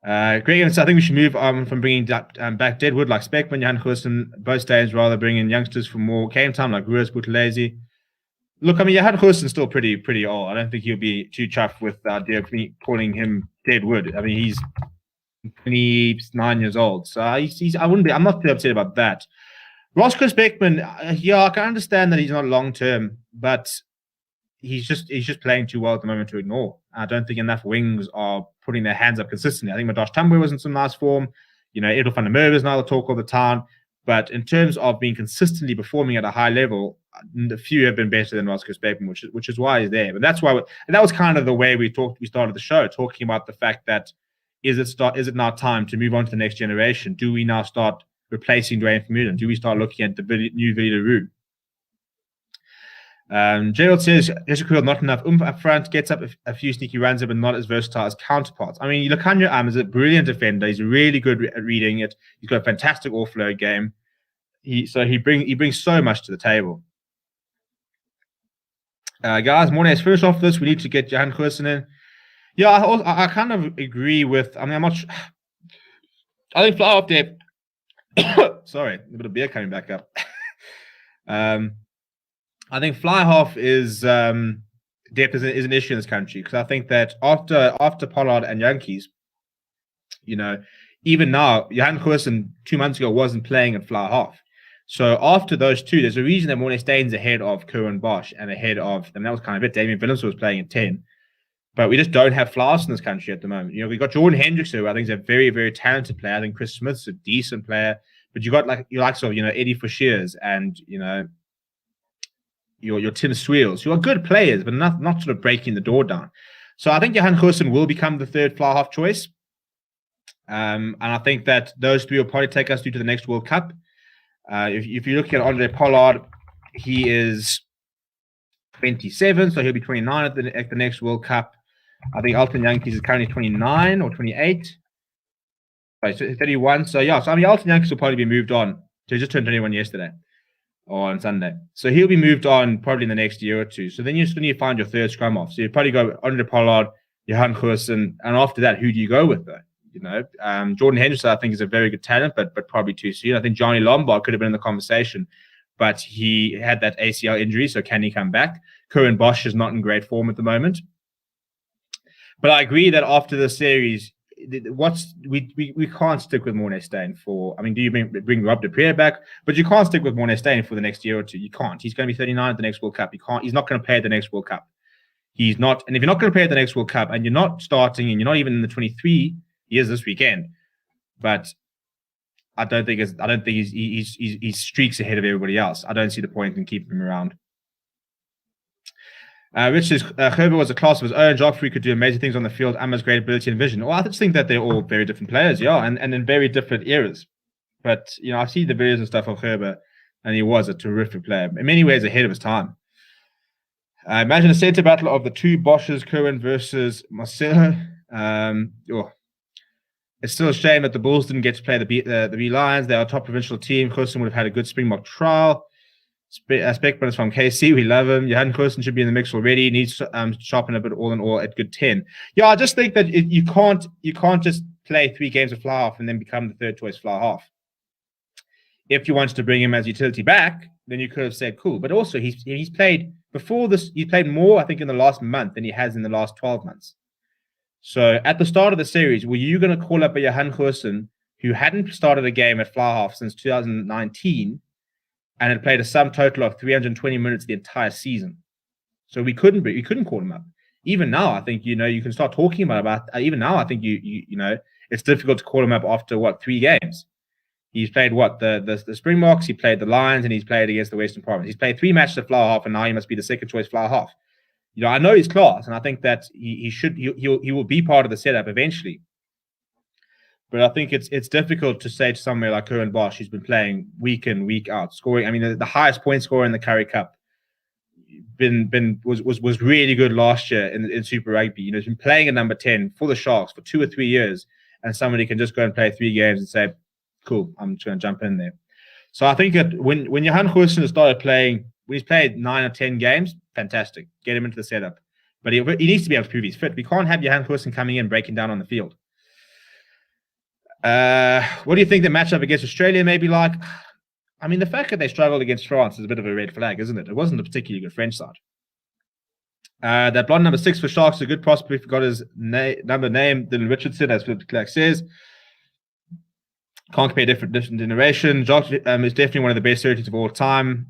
A: Greg, so I think we should move on from bringing back Deadwood like Speckman, Jan Goosen, both days, rather bring in youngsters for more game time like Ruiz, Buthelezi. Look, I mean, Jan Goosen's still pretty old. I don't think he'll be too chuffed with the idea of me calling him Deadwood. I mean, he's 29 years old, so I'm not too upset about that. Roscoe Speckman, I can understand that he's not long term, but he's just playing too well at the moment to ignore. I don't think enough wings are putting their hands up consistently. I think Madash Tambwe was in some nice form. Edel van der Merwe is now the talk all the time. But in terms of being consistently performing at a high level, a few have been better than Roscoe Speckman, which is why he's there. But that's why, and that was kind of the way we started the show, talking about the fact that is it now time to move on to the next generation? Do we now start replacing Duane Vermeulen? Do we start looking at the new Willie le Roux? Gerald says, Jessica not enough up front, gets up a few sneaky runs, but not as versatile as counterparts. I mean, Lukhanyo Am is a brilliant defender. He's really good at reading it. He's got a fantastic offload game. He brings so much to the table. Guys, Mornay, let's finish off this. We need to get Jan Goosen in. Yeah, I kind of agree with. I mean, I'm not. I think fly half depth. Sorry, a bit of beer coming back up. I think fly half is depth is an issue in this country because I think that after Pollard and Yankees, even now, Johan Goosen 2 months ago wasn't playing at fly half. So after those two, there's a reason that Morné Steyn's ahead of Curran Bosch and ahead of, and that was kind of it. Damian Willemse was playing at 10. But we just don't have fly in this country at the moment. We've got Jordan Hendricks, who I think is a very, very talented player. I think Chris Smith's a decent player. But you got Eddie Forsheers and, your Tim Sweels, who are good players, but not sort of breaking the door down. So I think Johan Goosen will become the third fly half choice. And I think that those three will probably take us through to the next World Cup. If you look at Andre Pollard, he is 27, so he'll be 29 at the next World Cup. I think Elton Jantjies is currently 29 or 28. Right, so 31. So Elton Jantjies will probably be moved on. So he just turned 21 yesterday or on Sunday. So he'll be moved on probably in the next year or two. So then you still need to find your third scrum off. So you probably go Andre Pollard, Johan Goosen, and after that, who do you go with though? Jordan Henderson, I think, is a very good talent, but probably too soon. I think Johnny Lombard could have been in the conversation, but he had that ACL injury, so can he come back? Curran Bosch is not in great form at the moment. But I agree that after the series, we can't stick with Morné Steyn for. I mean, do you bring Rob de Preer back? But you can't stick with Morné Steyn for the next year or two. You can't. He's going to be 39 at the next World Cup. He's not going to play at the next World Cup. He's not. And if you're not going to play at the next World Cup, and you're not starting, and you're not even in the 23. He is this weekend, but I don't think he's streaks ahead of everybody else. I don't see the point in keeping him around. Rich says Herbert was a class of his own. Joffrey could do amazing things on the field. Amma's great ability and vision. Well, I just think that they're all very different players, and in very different eras. But I've seen the videos and stuff of Herbert, and he was a terrific player. In many ways, ahead of his time. Imagine a centre battle of the two Bosches, Curran versus Marcelo. It's still a shame that the Bulls didn't get to play the B Lions. They are a top provincial team. Goosen would have had a good Springbok trial. Speckman is from KC. We love him. Johan Goosen should be in the mix already. Needs to sharpen a bit all in all at good 10. I just think that you can't just play 3 games of fly half and then become the third choice fly half. If you wanted to bring him as utility back, then you could have said cool. But also he's played before this. He played more, I think, in the last month than he has in the last 12 months. So at the start of the series, were you going to call up a Johan Goosen who hadn't started a game at fly half since 2019 and had played a sum total of 320 minutes the entire season? So we couldn't call him up. Even now, I think you can start talking about even now. I think it's difficult to call him up after 3 games. He's played the Springboks, he played the Lions, and he's played against the Western Province. He's played 3 matches at fly half, and now he must be the second choice fly half. I know his class, and I think that he will be part of the setup eventually. But I think it's difficult to say to somewhere like Curran Bosch, who's been playing week in, week out, scoring. I mean, the highest point scorer in the Currie Cup was really good last year in Super Rugby. He's been playing at number 10 for the Sharks for 2 or 3 years, and somebody can just go and play 3 games and say, cool, I'm just going to jump in there. So I think that when Johan Goosen has started playing, when he's played 9 or 10 games, fantastic. Get him into the setup. But he needs to be able to prove he's fit. We can't have Johan Goosen coming in, breaking down on the field. What do you think the matchup against Australia may be like? I mean, the fact that they struggled against France is a bit of a red flag, isn't it? It wasn't a particularly good French side. That blonde number 6 for Sharks is a good prospect. We forgot his number name, Dylan Richardson, as Philip de Klerk says. Can't compare different generation. Jock is definitely one of the best 30s of all time.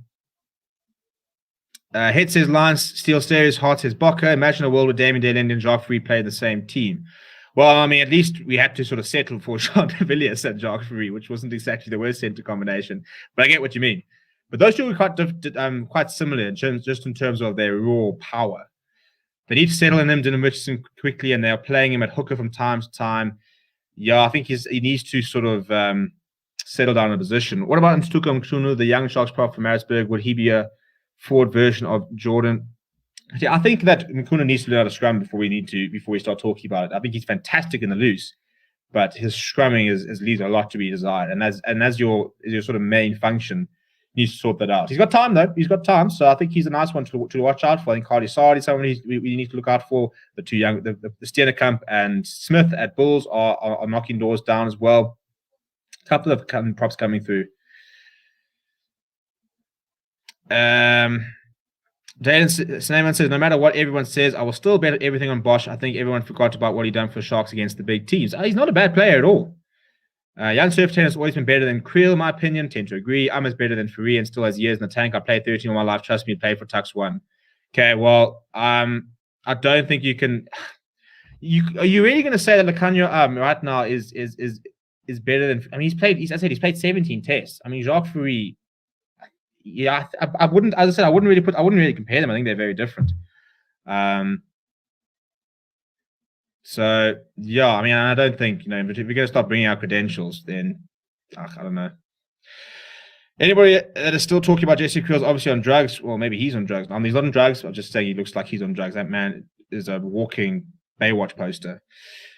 A: Head says Lions, Steel Series, Heart says Bokker. Imagine a world where Damien Dale and Joffrey play the same team. Well, I mean, at least we had to sort of settle for Jean de Villiers and Joffrey, which wasn't exactly the worst centre combination. But I get what you mean. But those two were quite similar in terms of their raw power. They need to settle in him, Dylan Richardson, quickly, and they're playing him at hooker from time to time. I think he needs to sort of settle down in a position. What about Nstuka Mchunu, the young Sharks prop from Maritzburg? Would he be a forward version of Jordan? I think that Mchunu needs to learn how to scrum before we start talking about it. I think he's fantastic in the loose, but his scrumming leaves a lot to be desired. And as your sort of main function, he needs to sort that out. He's got time though. He's got time, so I think he's a nice one to watch out for. I think Cardi Sard is someone we need to look out for. The 2 young, the Steenekamp and Smith at Bulls are knocking doors down as well. Couple of props coming through. Jalen Sneyman says, no matter what everyone says, I will still bet everything on Bosch. I think everyone forgot about what he done for Sharks against the big teams. He's not a bad player at all. Young Surf 10 has always been better than Creel, in my opinion. Tend to agree. I'm as better than Fourie and still has years in the tank. I played 13 all my life. Trust me, played for Tux 1. Okay, well, I don't think you can. Are you really going to say that Lacagna right now is better than? I mean, he's played 17 tests. I mean, Jacques Fourie. Yeah, I wouldn't. As I said, I wouldn't really compare them. I think they're very different. So yeah, I mean, I don't think if we're going to start bringing out credentials, then I don't know. Anybody that is still talking about Jesse Creel's obviously on drugs. Well, maybe he's on drugs. I mean, he's not on drugs. I'm just saying he looks like he's on drugs. That man is a walking Baywatch poster.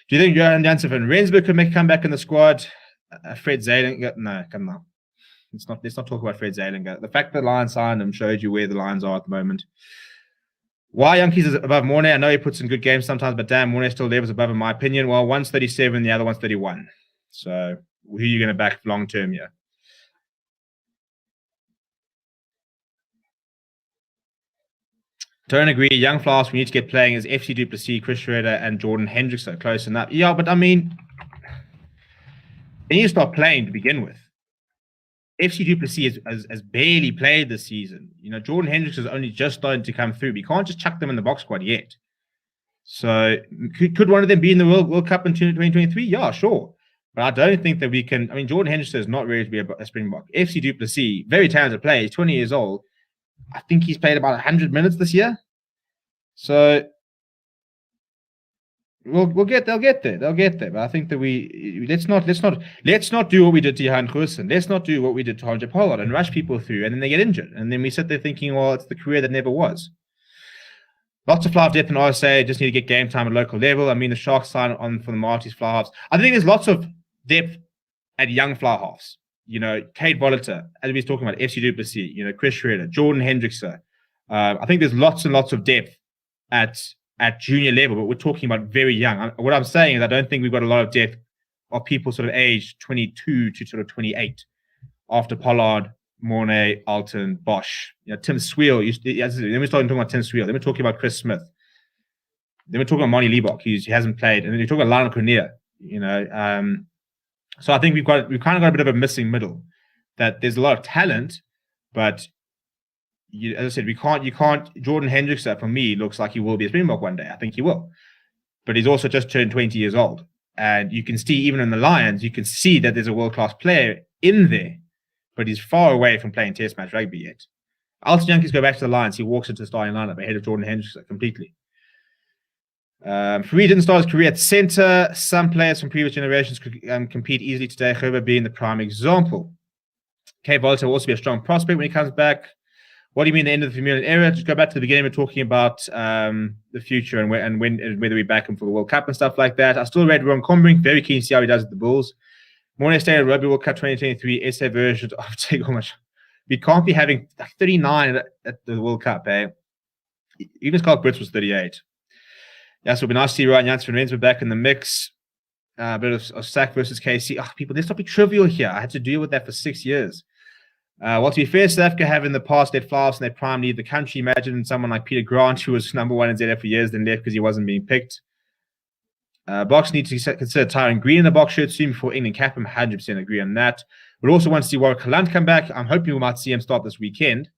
A: Do you think Johan Janssen and Rensburg could make a comeback in the squad? Fred Zalinger? No, come on. Let's not talk about Fred Zalinger. The fact that Lions signed him showed you where the Lions are at the moment. Why Yankees is above Mornay? I know he puts in good games sometimes, but damn, Mornay still levels above in my opinion. Well, one's 37, the other one's 31. So who are you going to back long term here? Don't agree. Young Flask, we need to get playing as FC du Plessis, Chris Schroeder, and Jordan Hendricks are close enough. Yeah, but I mean, they need to start playing to begin with. FC du Plessis has barely played this season. Jordan Hendricks is only just starting to come through. We can't just chuck them in the box squad yet. So could one of them be in the World Cup in 2023? Yeah, sure. But I don't think that we can. I mean, Jordan Hendricks is not ready to be a Springbok. FC du Plessis, very talented player. He's 20 years old. I think he's played about 100 minutes this year. So they'll get there. They'll get there. But I think that let's not do what we did to Johan Goosen. Let's not do what we did to Andre Pollard and rush people through, and then they get injured, and then we sit there thinking, well, it's the career that never was. Lots of fly half depth in RSA. Just need to get game time at local level. I mean, the Sharks sign on for the Marties fly halves. I think there's lots of depth at young fly halves. Kate Voliter, as we were talking about, FC du Plessis, Chris Schroeder, Jordan Hendricks. I think there's lots and lots of depth at junior level, but we're talking about very young. What I'm saying is I don't think we've got a lot of depth of people sort of aged 22 to sort of 28 after Pollard, Mornay, Alton, Bosch. Tim Sweel. Then we're starting talking about Tim Sweel. Then we're talking about Chris Smith. Then we're talking about Monty Liebach, he hasn't played. And then you're talking about Lionel Cornea. So I think we've kind of got a bit of a missing middle. That there's a lot of talent, but as I said, you can't. Jordan Hendricks, for me, looks like he will be a Springbok one day. I think he will, but he's also just turned 20 years old, and you can see even in the Lions, you can see that there's a world-class player in there, but he's far away from playing Test match rugby yet. Alton Yankees go back to the Lions. He walks into the starting lineup ahead of Jordan Hendricks completely. Fourie didn't start his career at centre. Some players from previous generations could compete easily today, Gerber being the prime example. Kay Volta will also be a strong prospect when he comes back. What do you mean the end of the Vermeulen era? Just go back to the beginning. We're talking about the future and whether we back him for the World Cup and stuff like that. I still read Ron Combrink. Very keen to see how he does at the Bulls. Mornay stayed at Rugby World Cup 2023 SA version of Take How Much. We can't be having 39 at the World Cup, eh? Even Scott Brits was 38. Yeah, so it'll be nice to see Ryan Janssen and Rensburg back in the mix. A bit of SAC versus KC. People, let's not be trivial here. I had to deal with that for 6 years. Well, to be fair, South Africa have in the past led fly-offs in their prime lead the country. Imagine someone like Peter Grant, who was number one in ZF for years, then left because he wasn't being picked. Box need to consider Tyron Green in the box shirt soon before England cap him. 100% agree on that. We'd also want to see Warwick Halant come back. I'm hoping we might see him start this weekend.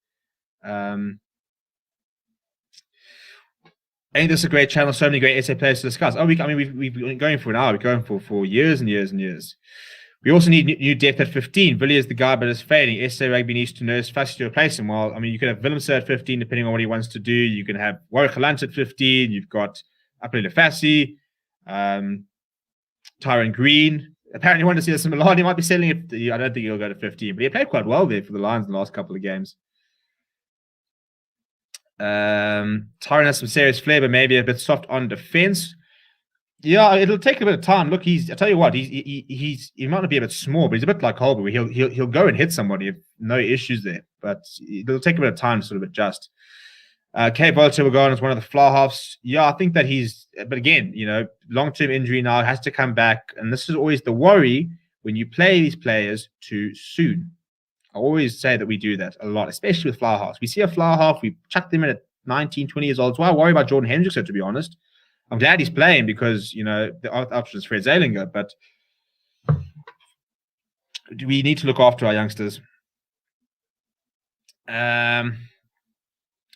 A: Ain't this a great channel? So many great SA players to discuss. We've been going for an hour. We're going for years and years and years. We also need new depth at 15. Villiers the guy, but it's fading. SA Rugby needs to nurse Fassi to replace him. Well, I mean, you could have Willemse at 15, depending on what he wants to do. You can have Warwick Halant at 15. You've got Apelele Fassi, Tyron Green. Apparently, you want to see some Milad. He might be selling it. I don't think he'll go to 15, but he played quite well there for the Lions in the last couple of games. Tyron has some serious flair, but maybe a bit soft on defense. Yeah, it'll take a bit of time. Look, I tell you what, he might not be a bit small, but he's a bit like Holber. He'll go and hit somebody if no issues there, but it'll take a bit of time to sort of adjust. Kay Volta will go on as one of the fly halves. Yeah, I think that but again, long-term injury now, has to come back, and this is always the worry when you play these players too soon. I always say that we do that a lot, especially with fly halves. We see a fly half, we chuck them in at 19, 20 years old. So I worry about Jordan Hendrickson, to be honest. I'm glad he's playing because, the option is Fred Zalinger, but we need to look after our youngsters.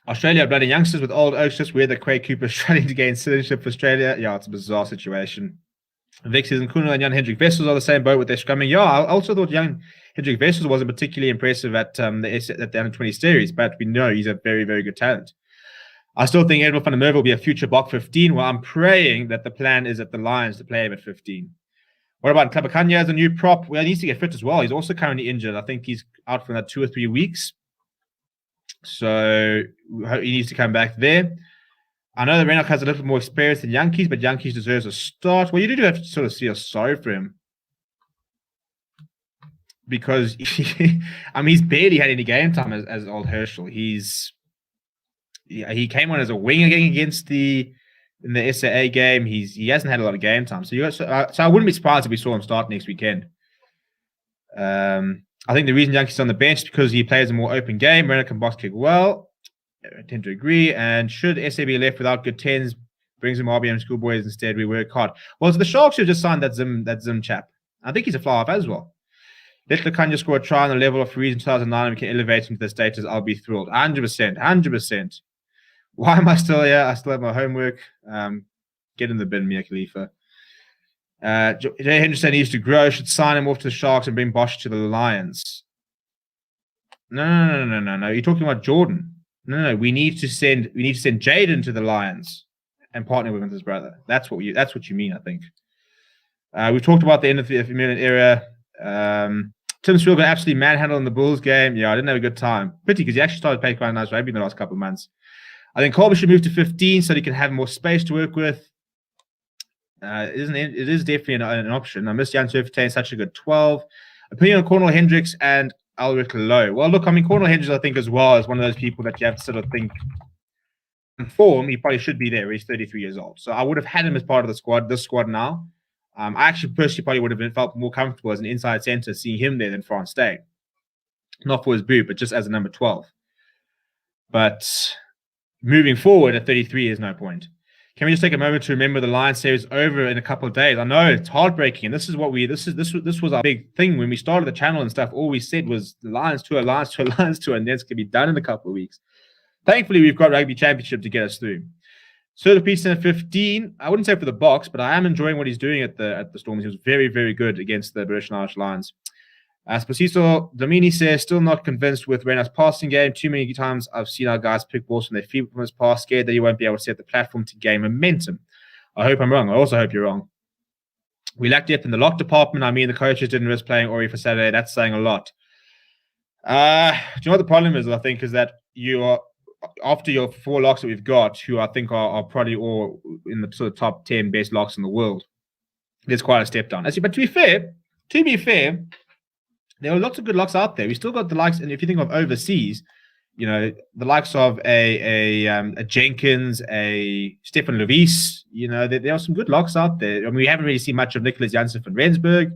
A: Australia are bloody youngsters with old oaks, just where the Quay Cooper struggling to gain citizenship for Australia. Yeah, it's a bizarre situation. Vix and Kuno and young Hendrik Vessels are the same boat with their scrumming. Yeah, I also thought young Hendrik Vessels wasn't particularly impressive at the Under-20 series, but we know he's a very, very good talent. I still think Edward van der Merwe will be a future Bok 15. Well, I'm praying that the plan is at the Lions to play him at 15. What about Klapakanya as a new prop? Well, he needs to get fit as well. He's also currently injured. I think he's out for that 2 or 3 weeks. So he needs to come back there. I know that Renock has a little more experience than Yankees, but Yankees deserves a start. Well, you do have to sort of feel sorry for him. Because, he's barely had any game time as old Herschel. He came on as a winger against in the SAA game. He hasn't had a lot of game time. So I wouldn't be surprised if we saw him start next weekend. I think the reason Yankees on the bench is because he plays a more open game. Renner can box kick well. I tend to agree. And should SA be left without good 10s, brings him RBM schoolboys instead. We work hard. Well, so the Sharks should have just signed that Zim chap. I think he's a fly off as well. Let Lekanya score a try on the level of Freeze in 2009 and we can elevate him to the status. I'll be thrilled. 100%. 100%. Why am I still here? I still have my homework. Get in the bin, Mia Khalifa. Jay Henderson needs to grow. Should sign him off to the Sharks and bring Bosch to the Lions. No. You're talking about Jordan. No. We need to send Jaden to the Lions and partner with his brother. That's what you mean, I think. We've talked about the end of the Million era. Tim Sewell got absolutely manhandled in the Bulls game. Yeah, I didn't have a good time. Pity because he actually started playing quite nice rugby in the last couple of months. I think Colby should move to 15 so he can have more space to work with. It is definitely an option. I miss Jan Surfertain, such a good 12. Opinion on Cornel Hendricks and Ulrich Lowe. Well, look, Cornel Hendricks, I think, as well, is one of those people that you have to sort of think in form. He probably should be there. He's 33 years old. So I would have had him as part of this squad now. I actually personally probably would have felt more comfortable as an inside center seeing him there than France Day. Not for his boot, but just as a number 12. But moving forward at 33 is no point. Can we just take a moment to remember the Lions series over in a couple of days? I know it's heartbreaking, and this was our big thing when we started the channel and stuff. All we said was the Lions tour, and then it's gonna be done in a couple of weeks. Thankfully, we've got Rugby Championship to get us through. Sir Peterson at 15. I wouldn't say for the box, but I am enjoying what he's doing at the Storms. He was very, very good against the British and Irish Lions. Spacito Domini says, still not convinced with Rena's passing game. Too many times I've seen our guys pick balls from their feet from his pass, scared that he won't be able to set the platform to gain momentum. I hope I'm wrong. I also hope you're wrong. We lack depth in the lock department. The coaches didn't risk playing Ori for Saturday. That's saying a lot. Do you know what the problem is, I think, is that you are, after your 4 locks that we've got, who I think are probably all in the sort of top 10 best locks in the world, there's quite a step down. But to be fair, there are lots of good locks out there. We still got the likes, and if you think of overseas, the likes of a Jenkins, a Stefan Levis, there are some good locks out there. We haven't really seen much of Nicholas Janssen van Rensburg.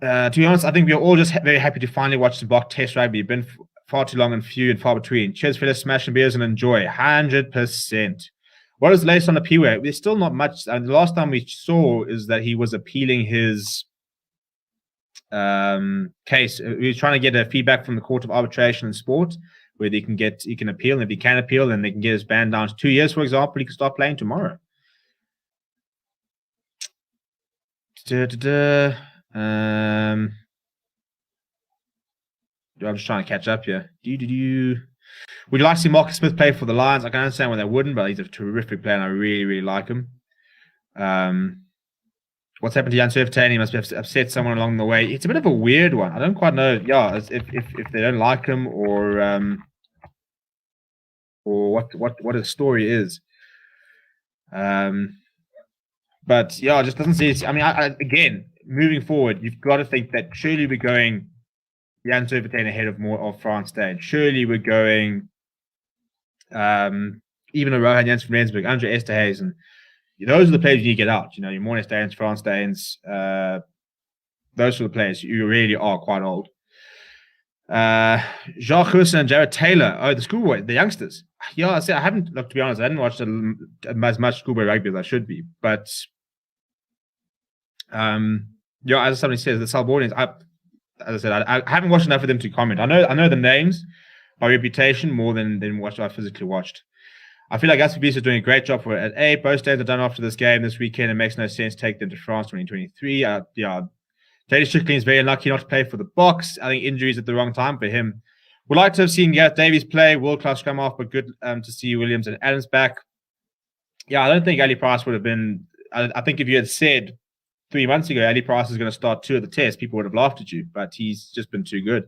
A: To be honest, I think we're all just very happy to finally watch the Bok Test rugby. It's been far too long and few and far between. Cheers, fellas, smash and beers and enjoy. 100%. What is the latest on the P-Way? There's still not much. The last time we saw is that he was appealing his case. He was trying to get a feedback from the Court of Arbitration and Sport where he can appeal, and if he can appeal, then they can get his ban down to 2 years, for example. He can start playing tomorrow. I'm just trying to catch up here. Would you like to see Marcus Smith play for the Lions? I can understand why they wouldn't, but he's a terrific player and I really, really like him. What's happened to Jan Surfertain? He must have upset someone along the way. It's a bit of a weird one. I don't quite know. Yeah, if they don't like him or what his story is. But yeah, it just doesn't seem. Again, moving forward, you've got to think that surely we're going Jan Surfertain ahead of France Day. Surely we're going even a Rohan Jansen van Rensburg, Andre Esterhuizen. those are the players you need to get out. Your Mornes Danes, France Danes, those sort of players. You really are quite old. Jacques Hussen and Jared Taylor. Oh, the schoolboy, the youngsters. Yeah, I haven't, look, to be honest, I haven't watched as much schoolboy rugby as I should be. But, as somebody says, the Salbornians, as I said, I haven't watched enough of them to comment. I know the names by reputation more than what I physically watched. I feel like SVB is doing a great job for it. At A, both states are done after this game this weekend. It makes no sense to take them to France 2023. JD Strickland is very unlucky not to play for the Boks. I think injuries at the wrong time for him. Would like to have seen Gareth Davies play, world-class scrum half, but good to see Williams and Adams back. Yeah, I don't think Ali Price would have been... I think if you had said 3 months ago, Ali Price is going to start 2 of the test, people would have laughed at you, but he's just been too good.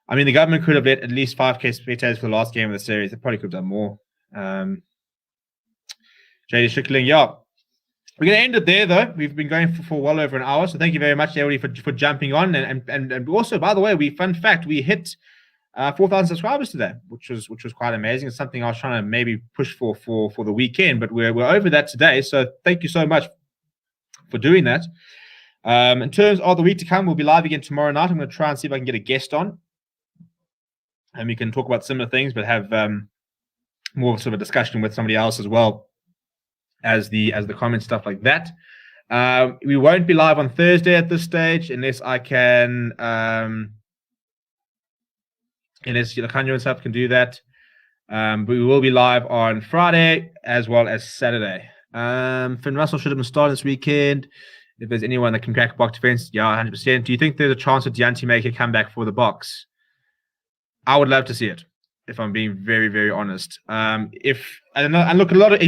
A: I mean, the government could have let at least 5K spectators for the last game of the series. They probably could have done more. JD Strickland, yeah. We're going to end it there, though. We've been going for well over an hour, so thank you very much, everybody, for jumping on. And also, by the way, fun fact, we hit 4,000 subscribers today, which was quite amazing. It's something I was trying to maybe push for the weekend, but we're over that today. So thank you so much for doing that. In terms of the week to come, we'll be live again tomorrow night. I'm going to try and see if I can get a guest on, and we can talk about similar things, but have more sort of a discussion with somebody else as well as the comment, stuff like that. We won't be live on Thursday at this stage unless I can unless Kanyo and stuff can do that. But we will be live on Friday as well as Saturday. Finn Russell should have been starting this weekend. If there's anyone that can crack Boks defense, yeah, 100%. Do you think there's a chance that Deontay make a comeback for the Boks? I would love to see it, if I'm being very, very honest. He's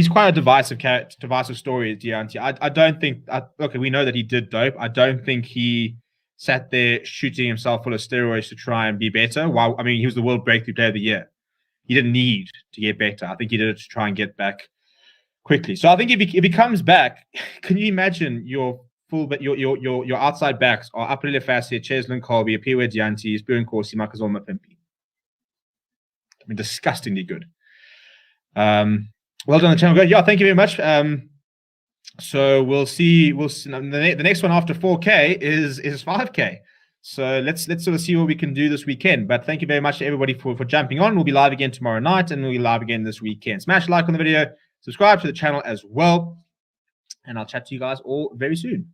A: quite a divisive story, Deontay. I don't think. Look, we know that he did dope. I don't think he sat there shooting himself full of steroids to try and be better. Well, I mean, he was the World Breakthrough Player of the Year. He didn't need to get better. I think he did it to try and get back quickly. So I think if he comes back, can you imagine your outside backs are Apelele Fassi, Cheslin Colby, Apiwe Deontay, Spirin Corsi, Makazole Mapimpi. I mean, disgustingly good. Well done on the channel. Yeah, thank you very much. So we'll see. The next one after 4K is 5K. So let's sort of see what we can do this weekend. But thank you very much to everybody for jumping on. We'll be live again tomorrow night, and we'll be live again this weekend. Smash a like on the video, subscribe to the channel as well, and I'll chat to you guys all very soon.